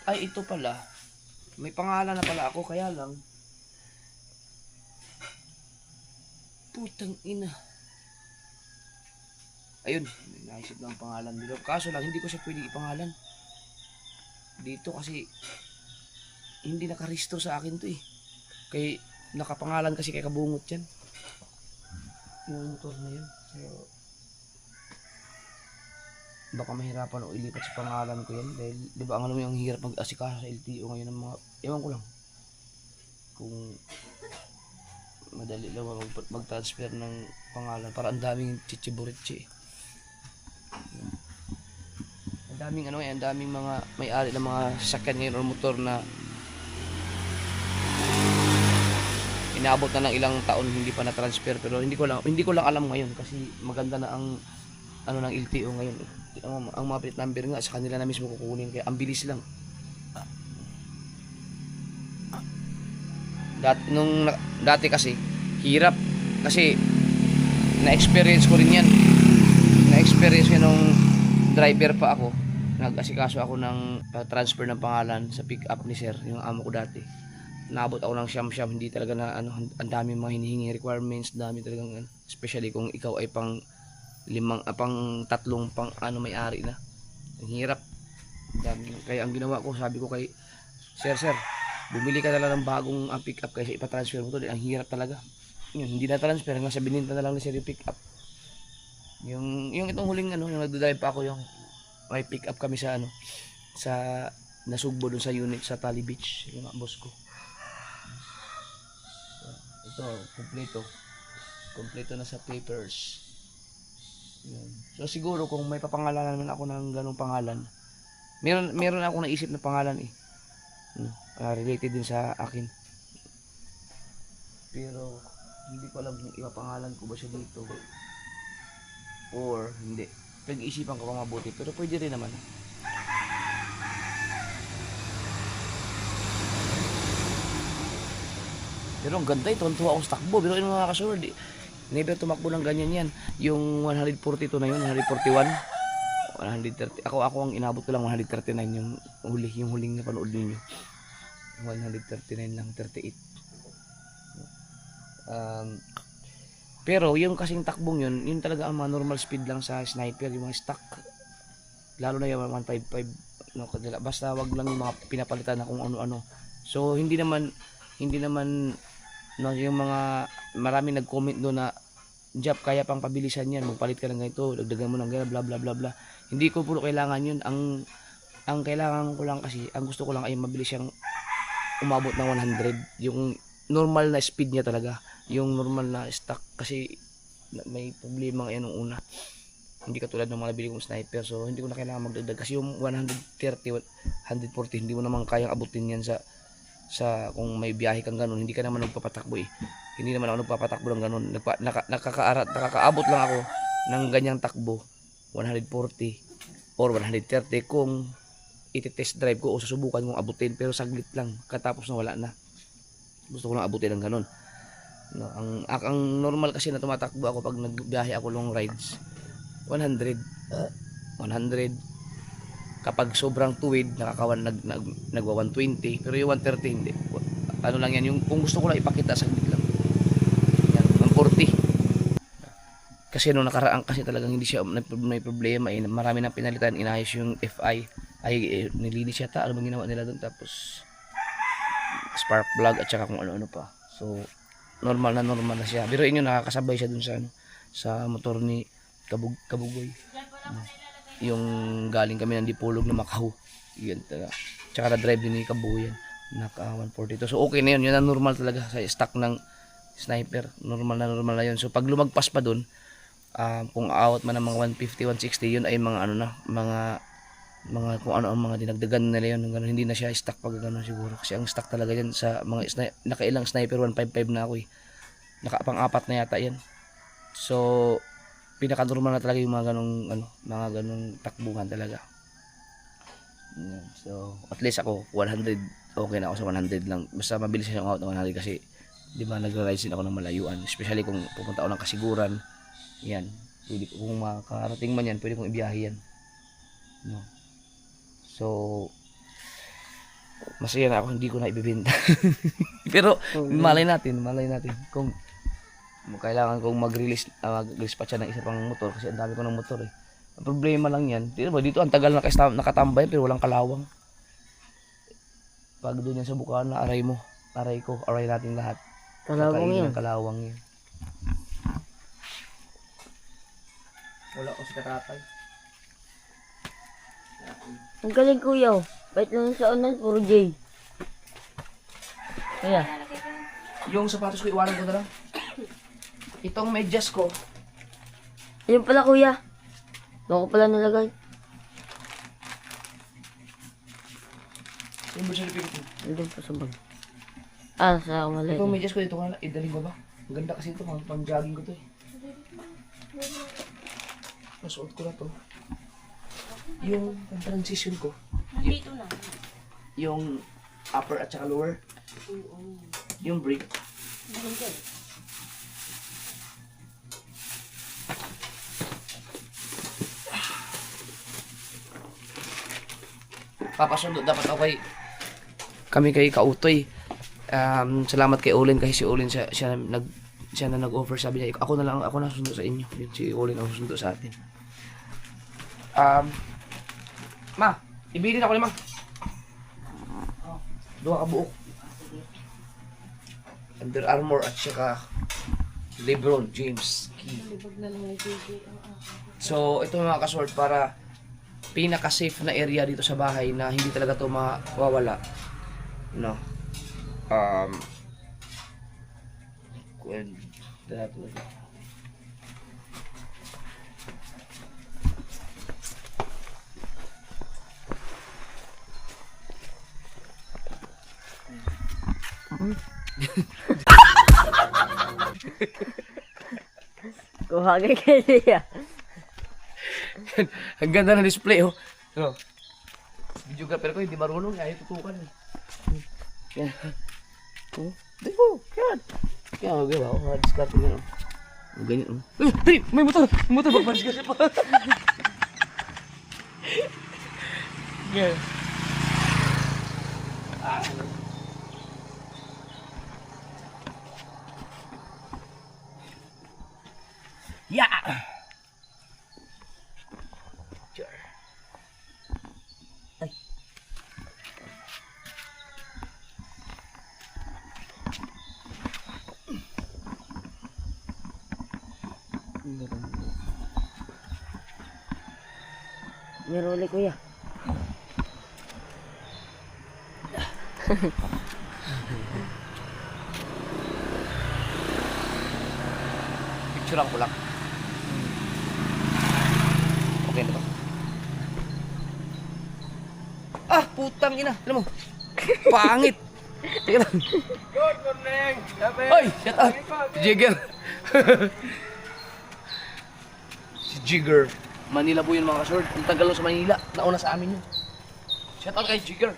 Ay, ito pala. May pangalan na pala ako, kaya lang. Putang ina. Ayun, naisip na ang pangalan dito. Kaso lang, hindi ko siya pwede ipangalan. Dito kasi, hindi nakaristo sa akin to eh. Kay, nakapangalan kasi kay Kabungot yan. Yung motor na yun. So, baka mahirapan o ilipat sa pangalan ko yan. Dahil, di ba, ang alam mo yung hirap mag-asikaso sa LTO ngayon ng mga, ewan ko lang. Kung madali lang mag-transfer ng pangalan. Para ang daming chichiburitchi. Ang daming ano ang daming mga may-ari ng mga sasakyan ngayon o motor na inaabot na ng ilang taon hindi pa na-transfer, pero hindi ko lang alam ngayon kasi maganda na ang ano ng LTO ngayon. Ang mga plate number nga sa kanila na mismo kukunin, kaya ang bilis lang. Dati kasi hirap kasi na-experience ko rin yan. Na-experience ko nung driver pa ako. Nag-asikaso ako ng transfer ng pangalan sa pick-up ni sir, yung amo ko dati. Naabot ako ng siyam-siyam, hindi talaga na ano, ang dami mga hinihingi requirements, dami talagang especially kung ikaw ay pang tatlong may-ari na. Ang hirap. Dami. Kaya ang ginawa ko, sabi ko kay sir, bumili ka na lang ng bagong pick-up kaysa ipa-transfer mo to. Ang hirap talaga. Yun, hindi na transfer, hanggang sa bininta na lang ni sir yung pick-up. Yung itong huling yung nagdadrive pa ako, yung may pick-up kami sa sa Nasugbo dun sa unit sa Tally Beach, yung boss ko. So, ito, kompleto na sa papers. Yun. So siguro kung may papangalanan naman ako ng ganung pangalan, meron ako naisip na pangalan eh. Related din sa akin. Pero hindi ko alam kung ipapangalan ko ba siya dito or hindi. Pag-isipan ko pa mabuti, pero pwede rin naman. Pero ang ganda ito, tuwa akong takbo. Pero yung mga kasunod, never tumakbo ng ganyan yan. Yung 142 na yun, 141, 130. Ako ang inabot ko lang 139 yung huling napanood ninyo. 139 lang, 38. Pero yung kasing takbong yun talaga ang mga normal speed lang sa sniper, yung mga stock. Lalo na yung 155, no, basta wag lang yung mga pinapalitan na kung ano-ano. So hindi naman no, yung mga marami nag-comment doon na Jap, kaya pang pabilisan yan, magpalit ka ng ganito, dagdagan mo ng ganito, bla bla bla bla. Hindi ko puro kailangan yun. Ang kailangan ko lang kasi, ang gusto ko lang ay mabilis siyang umabot ng 100. Yung normal na speed niya talaga, yung normal na stock, kasi may problema ngayon nung una. Hindi katulad ng mga nabili kong sniper, so hindi ko na kailangan magdagdag kasi yung 130, 140 hindi mo naman kayang abutin yan sa kung may biyahe kang ganun. Hindi ka naman nagpapatakbo eh. Hindi naman ako nagpapatakbo ng ganun. Nakakaabot lang ako ng ganyang takbo 140 or 130 kung iti-test drive ko o susubukan kong abutin, pero saglit lang katapos na wala na. Gusto ko lang abutin ng ganun. No, ang normal kasi na tumatakbo ako pag nagbiyahe ako long rides 100 kapag sobrang tuwid nakakawan nagwa 120, pero yung 130 hindi. Ano lang yan, yung kung gusto ko lang ipakita saglit lang. Yan, 140. Kasi nung nakaraan kasi talagang hindi siya may problema eh. Marami nang pinalitan, inayos yung FI ay nilinis yata, ano bang ginawa nila doon, tapos spark plug at saka kung ano-ano pa. So normal na siya. Pero inyo nakakasabay siya dun sa motor ni Kabugoy. Yung galing kami ng Dipolog na Macau. Yan talaga. Tsaka na-drive din ni Kabugoy yan. Naka 142. So okay na yun. Yun ang normal talaga sa stock ng sniper. Normal na yun. So pag lumagpas pa dun, kung out man ng mga 150, 160, yun ay mga ano na, mga kung ano ang mga dinagdagan nila yun. Hindi na siya stock pag gano'n siguro. Kasi ang stock talaga yan sa mga nakailang sniper 155 na ako eh. Nakapang-apat na yata yan. So pinaka-normal na talaga yung mga ganong takbuhan talaga. So at least ako 100, okay na ako sa 100 lang. Basta mabilis siyang out ng 100 kasi di ba nagra-ride din ako ng malayuan, especially kung pupunta ako ng Kasiguran. Yan, pwede kung makarating man yan, pwede kong ibiyahe yan. No. So masaya na ako, hindi ko na ibibenta. Pero malay natin kung kailangan kong mag-release pa siya ng isa pang motor kasi ang dami ko ng motor eh. Ang problema lang yan, dito ang tagal nakatambay pero walang kalawang. Pag doon yan sa Bukana, aray natin lahat. Kalawang yan. Kalawang yan. Wala ko sa katatay. Ang galing kuya. Kahit lang sa unan, puro J. Kaya, Yung sapatos ko iwanan ko na lang. Itong medyas ko, yun pala kuya. Doon ko pala nalagay. yung bulsa ni Pinky. Andun pa sa bag. Sa malay. Itong medyas ko dito nga, idaling ko ba? Ang ganda kasi ito, pang-jogging ko to eh. Masuot ko na to. Yung transition ko. Dito na. Yung upper at saka lower. Yung brake. Papasundo dapat okay. Kami kay Kautoy. Salamat kay Olin kasi si Olin siya na nag-offer, sabi niya ako na sundo sa inyo. Yun, si Olin ang sundo sa atin. Ma, ibilin ako ni Ma. Dua ka buok. Under Armour at saka LeBron James key. So ito mga kasword para pinaka-safe na area dito sa bahay na hindi talaga to mawawala. No. Kuha kay kaya. Ang ganda ng display, oh. Ano? Videographer ko, hindi marunong. Ayaw tutukan. Yan. Oh, di ko. Yan. Yan, okay ba? Oh, discard ko ganun. Oh, ganyan, oh. Ay, may motor! May motor, magparis kasi pa. Yan. Yeah! Meron ulit kuya. Picturean ko lang. Okay na ba? Ah, putang ina. Alam mo, pangit. Teka lang. Good morning! Hoy, shut up. Si Jigger. Si Jigger. Manila po yun mga kasord. Ang tagal nun sa Manila. Nauna sa amin yun. Shout out kay Jigger.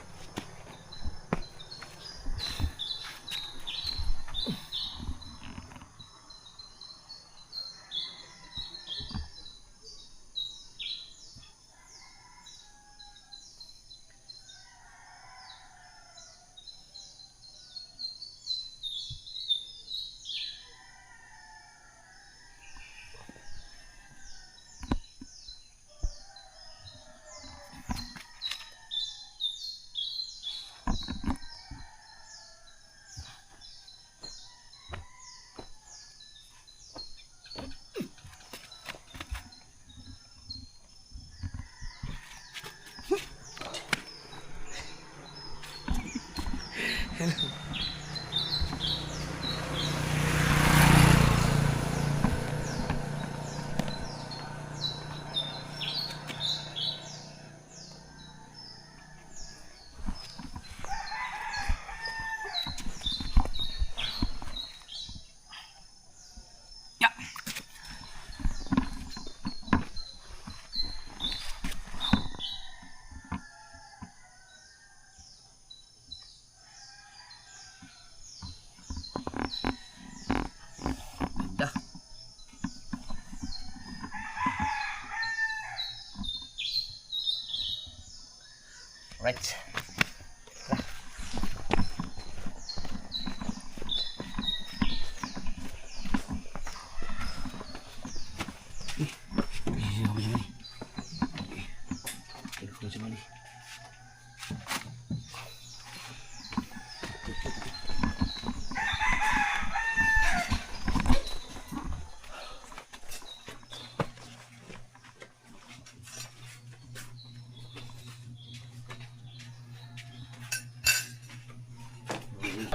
Right.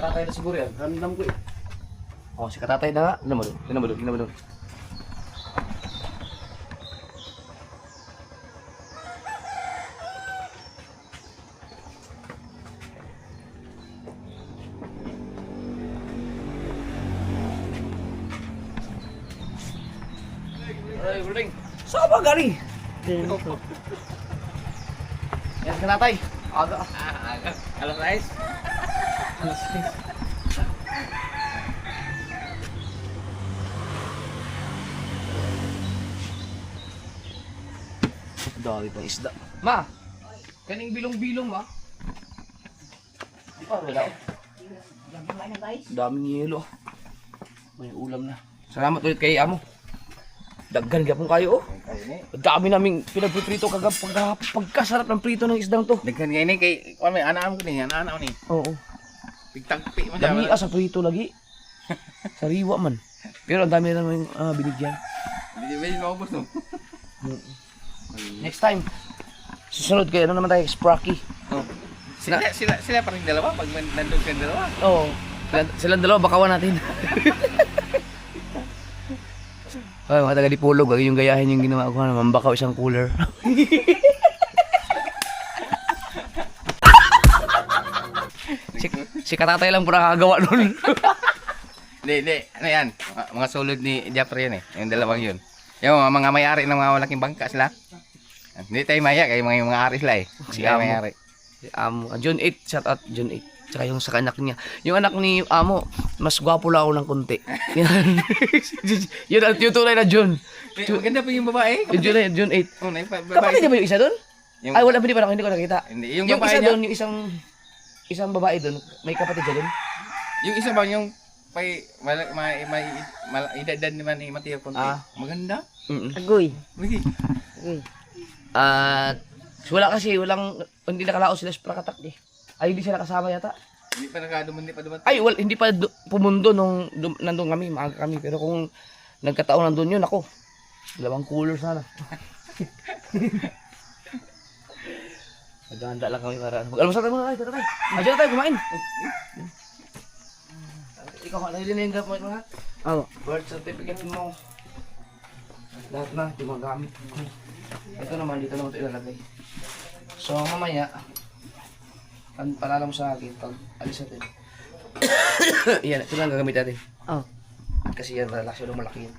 Katatay na siguro yan. Random ko eh. Oh, si katatay na nga. Tignan mo doon. Tignan mo doon. Tignan mo doon. Ay, Burding. Saan ba galing? Yan si katatay. Aga. Aga. Alas guys. Dami pang isda. Ma! Kaning bilong-bilong, ma. Di pa, wala. Daming yelo. May ulam na. Salamat ulit kay Amo. Daggan gapon kayo, oh. Ang dami naming pinagpiprito pagkasarap ng prito ng isdang to. Daghan ngayon eh, kay, may anak ko ni, anak ko ni. Oo. Pigtagpi mo Dami sa prito lagi. Sariwa man. Pero ang dami na naman binigyan. Hindi ba yung maubos no? Next time, susunod kayo, ano naman tayo, Sprocky. Oh. Sila pa rin dalawa pag nandun ka dalawa. Oo. Silang dalawa, bakawan natin. Ay, mga taga-Dipolog, wag yung gayahin yung ginawa ko, mambakaw isang cooler. si Si Katatay lang po nakakagawa nun. Hindi. Ano yan? Mga sulod ni Jeffrey yan eh. Yung dalawang yun. Yung mga may-ari ng mga malaking bangka sila. Hindi tayo maya kay mga ari sila eh. Si Sila Amo. may-ari. June 8, shout out June 8. Tsaka yung sa anak niya. Yung anak ni Amo, mas gwapo lang ako ng konti. Yan. Yun ang yung tunay na June. Maganda pa yung babae. Yung June 8. Oh, Kapatid niya ba yung isa doon? Yung- Ay, wala, hindi ko nakita. Hindi, yung Yung babae isa niya. doon, yung isang babae doon, may kapatid siya doon. Yung isa ba yung may edad naman ni Mateo Conte. Ah. Maganda. Agoy. Uy. At wala kasi, hindi nakalaos sila sa Prakatak eh. Ay, hindi sila kasama yata. Hindi pa dumating. Ay, hindi pa pumundo nung nandun kami, maaga kami. Pero kung nagkataon nandun yun, ako, 2 cooler sana. Maganda lang kami para mag-almusal tayo muna tayo, tatay. Diyan tayo, kumain. Ikaw, nalilin na yung gamit mo lahat? Oo. Birth certificate mo. Lahat na, ito magamit. Ito naman, dito naman ito ilalagay. So, mamaya, palala mo sa akin pag alis natin. Yan, ito lang gagamit natin. Oh. Kasi yan, relasyon ng malaki yan.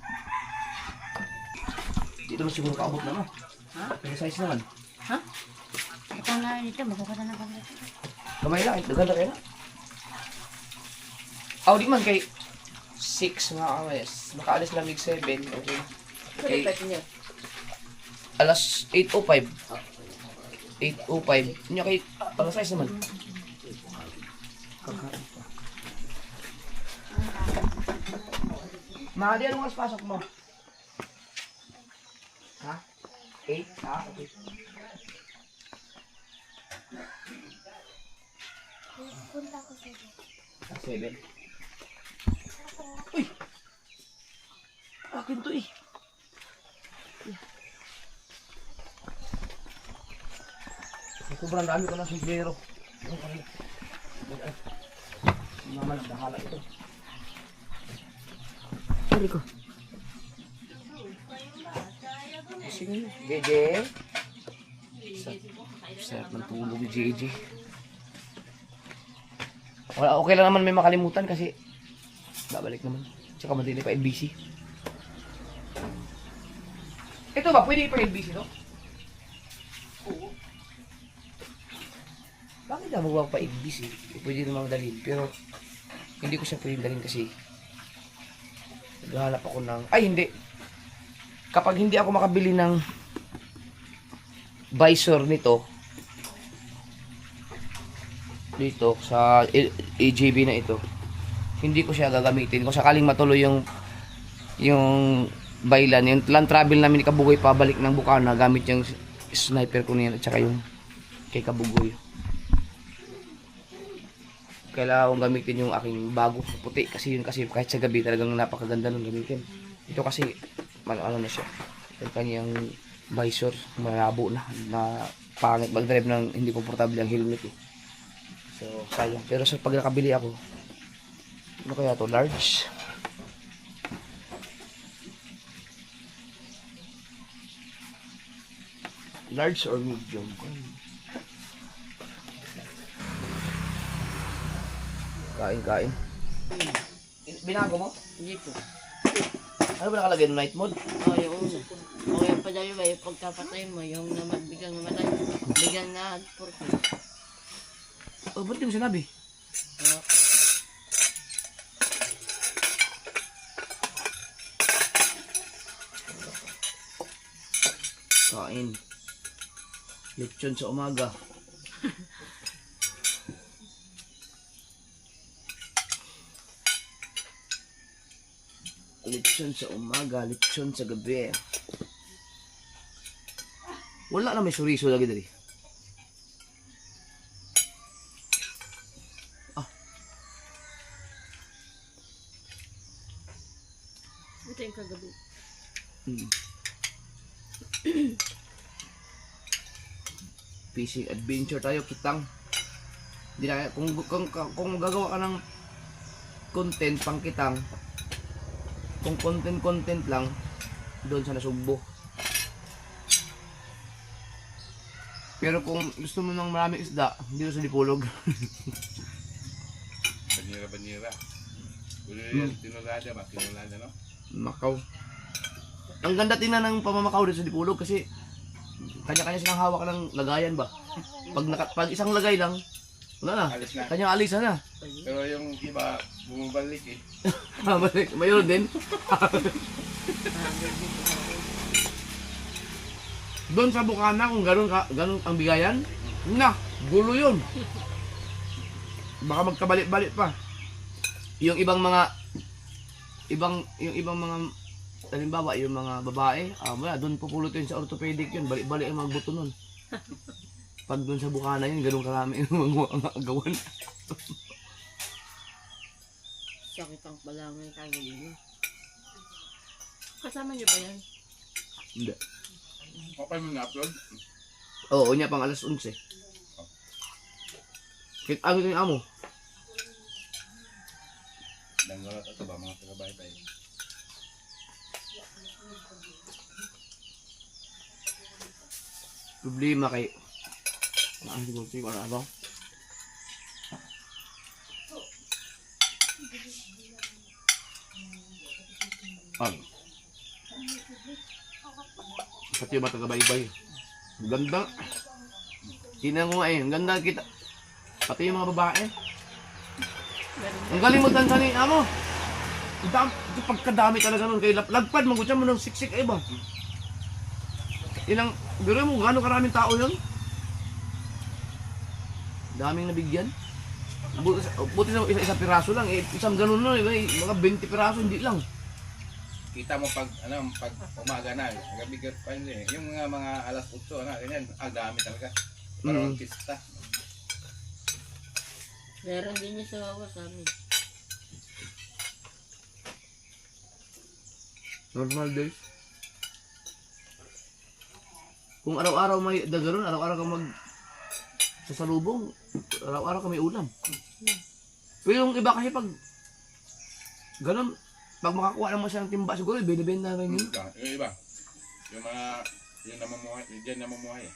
Dito naman siguro kaabot na, no? Ha? Pero size naman. Ito nga nito, magkakata na kami. Kamay lang, ganda kayo na. Aw, di man kay 6 mga kawes. Makaalis lang mig 7. Okay. Okay. Alas 8:05. 8:05. Nya kay alas 6 naman. Mahadi, anong oras pasok mo? Ha? 8? Ha? Okay. Punta ko sa 7. Uy! Akin to eh. Sobrang dami ko na sombrero. Mama, nagdahala ito. Sorry ko. Sige, JJ. Sarap ng tulog ni JJ. Wala, okay lang naman may makalimutan kasi babalik naman. Tsaka madili pa LBC. Ito ba? Pwede pa LBC, no? Oo. Bakit na magwag pa LBC? Pwede namang dalhin. Pero hindi ko siya pwede dalhin kasi naghahanap ako ng... Ay, hindi. Kapag hindi ako makabili ng visor nito dito sa AJB na ito, hindi ko siya gagamitin. Kung sakaling matuloy yung bailan, yung land travel namin ni Kabugoy pabalik ng Bukana, gamit yung sniper ko niyan at saka yung kay Kabugoy. Kailangan kong gamitin yung aking bago puti kasi yun kasi kahit sa gabi talagang napakaganda nung gamitin. Ito kasi ano na siya. Yung kanyang visor malabo na pangit mag-drive ng hindi komportable ang helmet eh. So sayang. Pero sa pag nakabili ako, ano kaya to, large? Large or medium? Kain. Binago mo? Hindi po. Ano ba nakalagay no night mode? Oh, yung una. O yung padali ba, yung pagkapatay mo, yung biglang namatay, biglang na porky. Oh, ba't di mo sinabi? Kain. Lechon sa umaga. Lechon sa umaga, lechon sa gabi. Wala na may suriso lagi dali. Ito yung kagabi. Fishing adventure tayo, kitang. Hindi na, kung gagawa ka ng content pang kitang, kung content lang, doon sa Nasugbo. Pero kung gusto mo ng maraming isda, dito sa Dipolog. Banira. Ulo yan, tinulada ba? Tinulada, no? Macau. Ang ganda tingnan ng pamamakaw dito sa Dipolog kasi kanya-kanya silang hawak ng lagayan ba. Pag isang lagay lang, wala na. Alis na. Kanyang alisan na. Pero yung iba, bumabalik eh. Mayroon din. Doon sa Bukana, kung ganun ang bigayan, na, gulo yun. Baka magkabalik-balik pa. Yung ibang mga halimbawa, yung mga babae, wala, doon pupulot yun sa orthopedic yun, balik-balik ang mga buto nun. Pag doon sa Bukana yun, ganun karami yung mga agawan. Sakit ang balangay tayo dito. Kasama niyo ba yan? Hindi. Okay mo na-upload? Oo, niya pang alas 11. Kit amo yung amo. Danggalat ito ba mga taga-baybay? Problema kay siguro ano? Pati yung mga taga-baybay. Ang ganda. Tingnan ko nga ang ganda kita. Pati yung mga babae. Ang galing mo dansa ni amo. Pagkadami talaga nun. Kaya lagpad, magutsa mo ng siksik ay ba? Ilang, biro mo, gano'ng karaming tao yun? Daming nabigyan. Buti na isa piraso lang. Isang ganun na, mga 20 piraso, hindi lang. Kita mo pag umaga na, nagabigat pa yun eh. Yung mga alas 8 na, ganyan, dami talaga. Parang pista. Meron din niya sa wawa sa amin. Normal days. Kung araw-araw may dagaron, araw-araw ka sasalubong, araw-araw ka may ulam. Pero yung iba kasi pag ganun, pag makakuha naman siya ng timba, siguro binibenta rin yun. Yung iba, yung namumuhay, dyan namumuhay eh.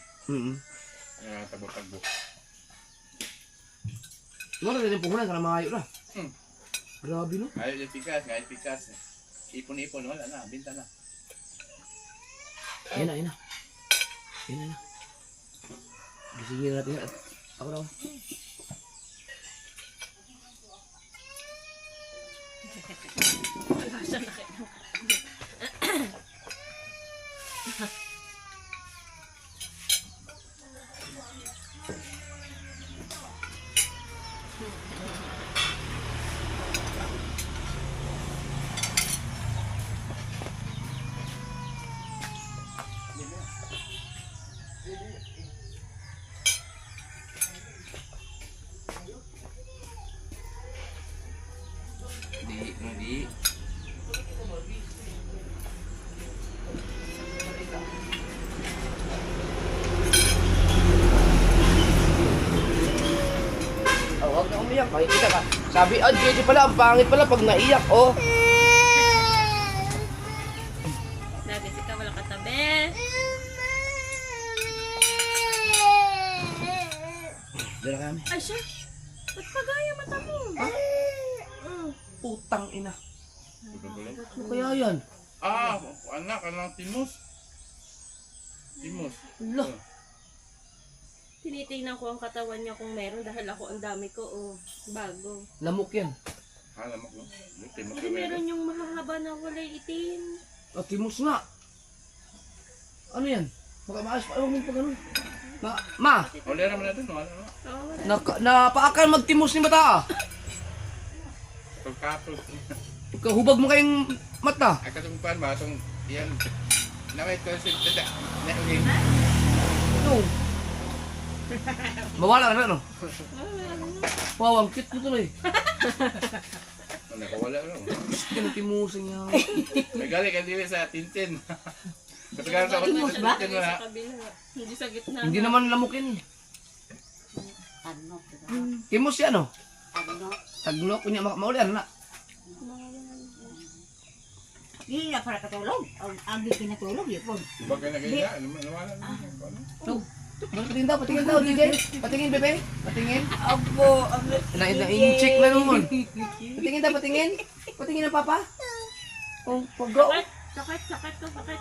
Tagbo-tagbo. Siguro rin yung puhunan, ka na mga ayo na. Grabe no? Ayaw yung pikas. Ipon-ipon, wala na, binta na. Ayan na. Gisingin natin yan. Ako na. Hindi. Huwag na umiyak, makikita ka. Sabi, JJ pala, ang pangit pala pag naiyak, oh. Nagis ka, wala katabi. Dala kami. Ay siya, ba't pagaya mata mo? Putang ina. Tuloy-tuloy. Ano kaya yan? Anak ng Timos. Ala. Tinitingnan ko ang katawan niya kung meron dahil ako ang dami ko, bago. Lamok yan. Alam mo, Timos Kasi meron yung mahahaba na walay itim. Timos nga. Ano yan? Makamaas pa. Ayaw mo pa ganun. Ma! Wala naman natin, wala. Napaakal magtimos ni mata ah. Pagkapos. Hubag mo kayong mata. Ay katungpan ba, itong, yan. Nawait ko si Tita. Naugin. Ano? Mawala ka na, no? Wow, ang cute mo tuloy. Nakawala lang. Kinatimusin niya. May galing ka din sa Tintin. Katagal sa Tintin mo na. Sa kabila, hindi sa gitna. Hindi naman lamukin. Tanok. Timos yan, no? Tanok. Tagnok, kunya maulian na. Hindi na para katulog. Ang pinatulog, yun po. Huwag ka na ganyan. Nawala na. So, Patingin daw, DJ. Patingin, bebe. Patingin. Abo. Na-incheck na naman. Patingin daw, patingin. Patingin na, papa. Oh, pag-go. Sakit to, sakit.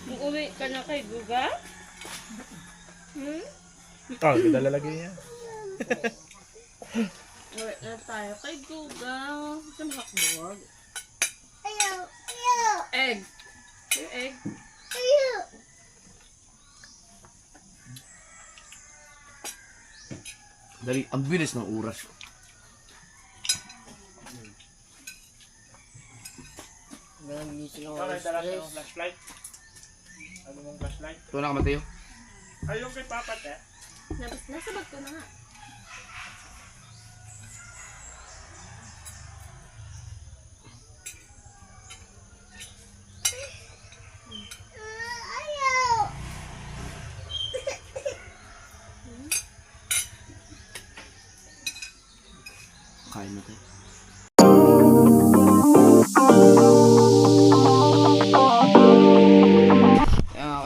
Uuwi ka na kay Guga? Oh, kita lalagay niya. Uwi na tayo kay Guga. Ito makakbuwag. Ayaw. Ayaw. Egg. Yung egg. Ayaw. Dali, ang bilis ng oras. Nagising ako Bakit sa dala stress. flashlight? Ano mong flashlight? Ito na ka, Mateo. Ay, yung kay Papa, te. Nasa bag ko na nga. Ayaw. Kain mo tayo.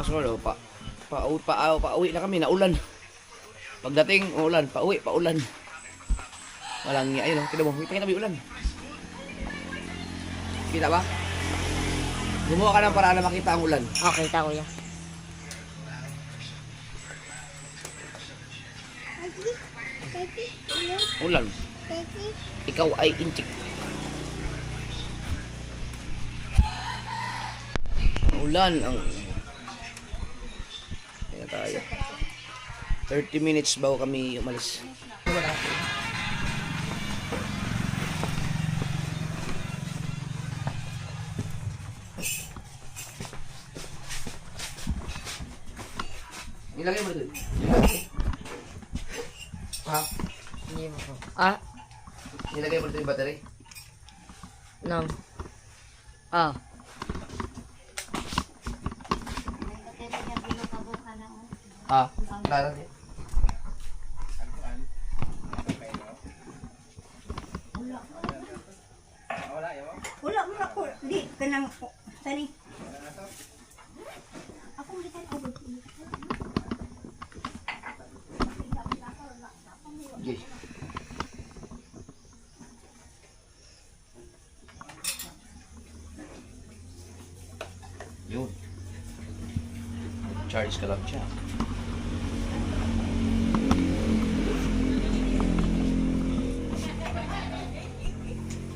Kasulo, pauwi na kami, naulan. Pagdating, ulan, paulan. Walang nga, ayun, kita mo, kita may ulan. Kita ba? Gumawa ka ng paraan na makita ang ulan. Okay, kita kuya. Ulan. Ikaw ay inchik. Ulan ang... Kaya tayo. 30 minutes bago kami umalis. Nilagay mo dun. Ha? Hindi mo ko. Ah, Nilagay mo dun yung battery? nang. Ah, Ha? Klara din. Wala mo ako. Di ka nang tani. Okay. Yun. Charge ka lang siya.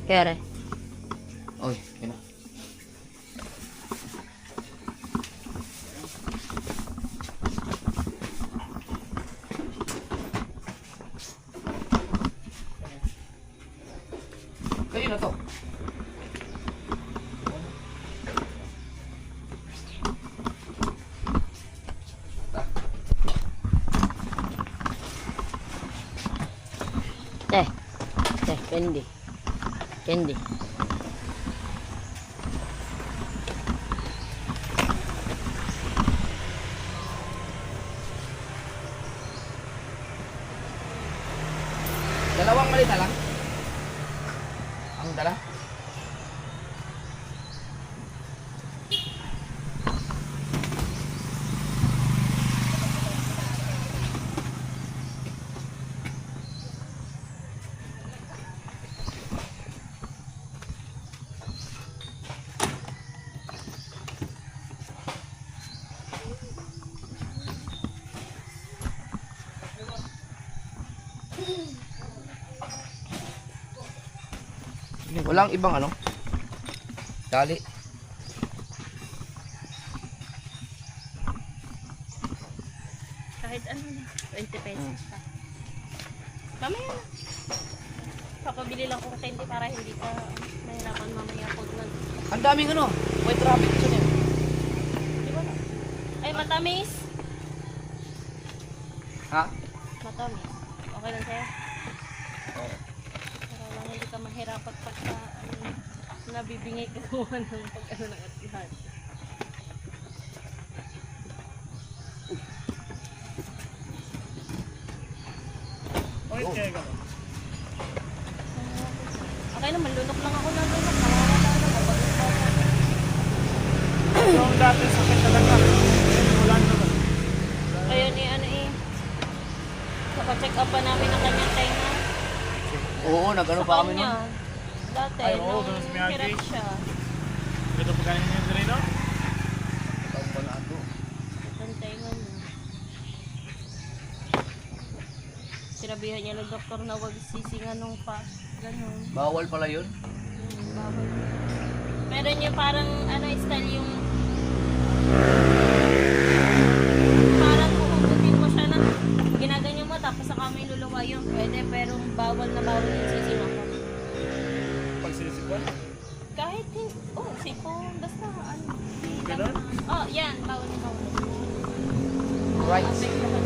kere. Oy, yun na. Kayo na to. Candy. Candy. Dalawang malita lang. Ang dala. Walang ibang ano. Dali. Kahit ano na. 20 pesos pa. Mamaya na. Papabili lang ko ng 20 para hindi ka mahirapan mamaya pag nag... Ang daming ano. White rabbit gusto niya. Di ba? Ay, matamis. Ha? Matamis. Okay lang sa'yo? Para lang hindi ka mahirapan pagka nabibingay ka gawa ng pag ano ng atihan. Okay, kaya ka. Okay naman, lunok lang ako na lunok. Nakawala na, mabagod pa ako. Nung dati sakit talaga. Wala naman. Ayun ni ano eh. Naka-check up pa namin ang kanyang tenga. Oo, nag-ano Sa pa kami kanya. nun. Dati, Ay, oo, nung doon sa Miyagi. hirap siya. Ito pa ganyan yung rin, no? Ang tenga niya. Sinabihan niya ng doktor na wag sisingan nung pa. Ganun. Bawal pala yun. Bawal. Meron yung parang ano style yung parang kukubutin mo siya na ginaganyan mo tapos saka may luluwa yun. Pwede pero bawal na bawal yung sisingan ka. Pagsisipon. Kahit sipon. Basta ano. Ganon? Oh, yan. Bawal na bawal. Right. Apektuhan